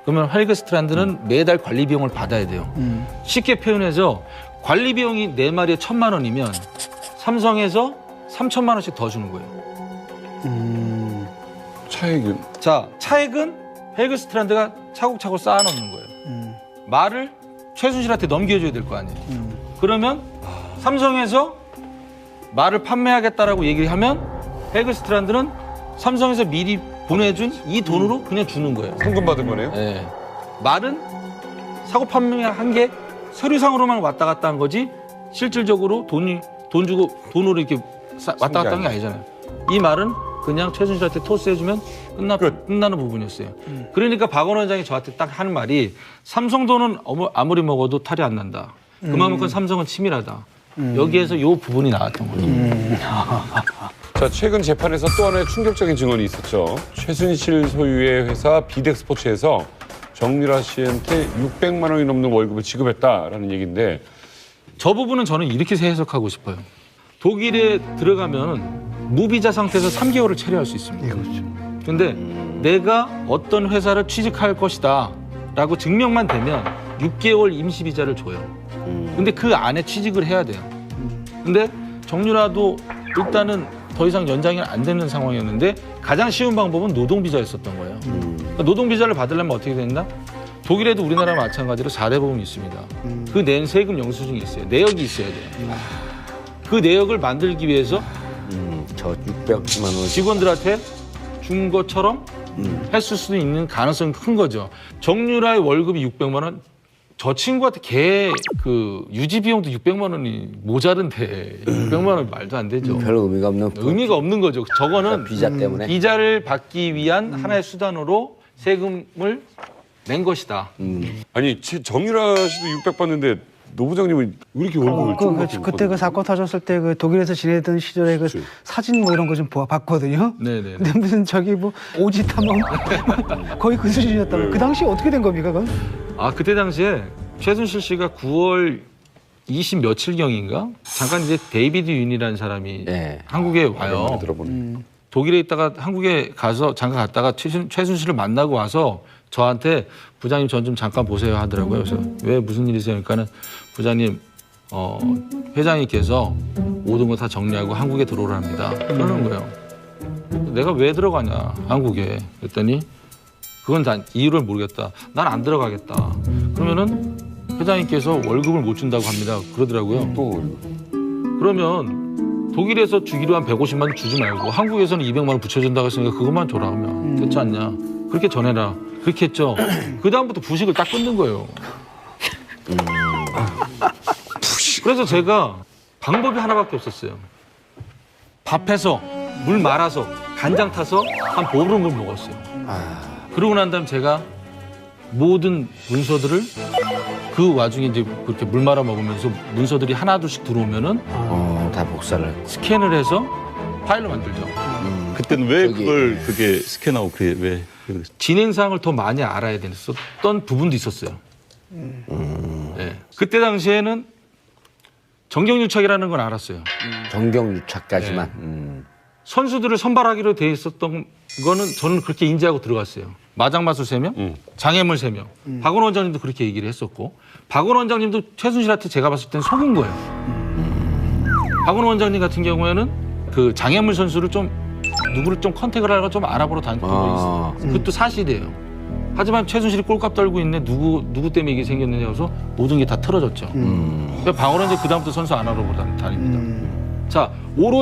[SPEAKER 2] 그러면 헬그 스트란드는 매달 관리 비용을 받아야 돼요. 쉽게 표현해서 관리 비용이 네 마리에 1,000만 원이면 삼성에서 3,000만 원씩 더 주는 거예요.
[SPEAKER 6] 차액은
[SPEAKER 2] 자, 차액은 헬그 스트란드가 차곡차곡 쌓아놓는 거예요. 말을 최순실한테 넘겨줘야 될 거 아니에요. 그러면 삼성에서 말을 판매하겠다라고 얘기를 하면 헬그 스트란드는 삼성에서 미리 보내준 이 돈으로 그냥 주는 거예요.
[SPEAKER 6] 현금 받은 거네요?
[SPEAKER 2] 네. 말은 사고 판매한 게 서류상으로만 왔다 갔다 한 거지 실질적으로 돈 주고 돈으로 이렇게 왔다 갔다 한 게 아니잖아요. 이 말은 그냥 최순실한테 토스해주면 끝나는 부분이었어요. 그러니까 박원 원장이 저한테 딱 하는 말이 삼성 돈은 아무리 먹어도 탈이 안 난다. 그만큼 삼성은 치밀하다. 여기에서 이 부분이 나왔던 거죠.
[SPEAKER 6] 자, 최근 재판에서 또 하나의 충격적인 증언이 있었죠. 최순실 소유의 회사 비덱스포츠에서 정유라 씨한테 600만 원이 넘는 월급을 지급했다라는 얘기인데
[SPEAKER 2] 저 부분은 저는 이렇게 해석하고 싶어요. 독일에 들어가면 무비자 상태에서 3개월을 체류할 수 있습니다. 그렇죠. 근데 내가 어떤 회사를 취직할 것이다 라고 증명만 되면 6개월 임시 비자를 줘요. 근데 그 안에 취직을 해야 돼요. 근데 정유라도 일단은 더 이상 연장이 안 되는 상황이었는데 가장 쉬운 방법은 노동비자였었던 거예요. 그러니까 노동비자를 받으려면 어떻게 됐나? 독일에도 우리나라와 마찬가지로 4대 보험이 있습니다. 그 낸 세금 영수증이 있어요. 내역이 있어야 돼요. 그 내역을 만들기 위해서
[SPEAKER 4] 저 600만 원.
[SPEAKER 2] 직원들한테 준 것처럼 했을 수도 있는 가능성이 큰 거죠. 정유라의 월급이 600만 원, 저 친구한테 걔 그 유지 비용도 600만 원이 모자른데 600만 원 말도 안 되죠.
[SPEAKER 4] 별 의미가 없는.
[SPEAKER 2] 의미가 없는 거죠. 저거는
[SPEAKER 4] 비자 때문에.
[SPEAKER 2] 비자를 받기 위한 하나의 수단으로 세금을 낸 것이다.
[SPEAKER 6] 아니 정유라 씨도 600 받는데 노 부장님은 왜 이렇게 월급을 좀
[SPEAKER 1] 그때 그 사건 터졌을 때 그 독일에서 지내던 시절에 그 사진 뭐 이런 거 좀 봤거든요.
[SPEAKER 2] 네네.
[SPEAKER 1] 근데 무슨 저기 뭐 오지타만 거의 그 수준이었다고. 그 당시 어떻게 된 겁니까, 그건?
[SPEAKER 2] 그때 당시에 최순실 씨가 9월 20 며칠경인가 잠깐 이제 데이비드 윤이라는 사람이
[SPEAKER 4] 네.
[SPEAKER 2] 한국에 와요.
[SPEAKER 6] 들어보네.
[SPEAKER 2] 독일에 있다가 한국에 가서 잠깐 갔다가 최순실을 만나고 와서 저한테 부장님 전 좀 잠깐 보세요 하더라고요. 그래서 왜 무슨 일이세요? 그러니까는 부장님 회장님께서 모든 거 다 정리하고 한국에 들어오랍니다. 그러는 거예요. 내가 왜 들어가냐 한국에 그랬더니 그건 다 이유를 모르겠다. 난 안 들어가겠다. 그러면은 회장님께서 월급을 못 준다고 합니다. 그러더라고요.
[SPEAKER 6] 또
[SPEAKER 2] 그러면 독일에서 주기로 한 150만 원 주지 말고 한국에서는 200만 원 붙여준다고 했으니까 그것만 줘라 하면 됐지 않냐. 그렇게 전해라. 그렇게 했죠. 그다음부터 부식을 딱 끊는 거예요. 그래서 제가 방법이 하나밖에 없었어요. 밥해서 물 말아서 간장 타서 한 보름을 먹었어요. 그러고 난 다음에 제가 모든 문서들을 그 와중에 이제 그렇게 물 말아 먹으면서 문서들이 하나둘씩 들어오면은
[SPEAKER 4] 다 복사를.
[SPEAKER 2] 스캔을 해서 파일로 만들죠.
[SPEAKER 5] 그때는 왜 그게 스캔하고 그게 왜?
[SPEAKER 2] 진행사항을 더 많이 알아야 됐었던 부분도 있었어요. 네. 그때 당시에는 정경유착이라는 건 알았어요.
[SPEAKER 4] 정경유착까지만.
[SPEAKER 2] 선수들을 선발하기로 돼 있었던 거는 저는 그렇게 인지하고 들어갔어요. 마장마수 3명, 장애물 3명. 박원 원장님도 그렇게 얘기를 했었고 박원 원장님도 최순실한테 제가 봤을 때는 속은 거예요. 박원호 원장님 같은 경우에는 그 장애물 선수를 좀 누구를 좀 컨택을 하려고 좀 알아보러 다니고 있어요. 그것도 사실이에요. 하지만 최순실이 꼴값 떨고 있네. 누구 때문에 이게 생겼느냐 해서 모든 게 다 틀어졌죠. 박원호는 이제 그다음부터 선수 안 알아보러 다닙니다. 자, 오로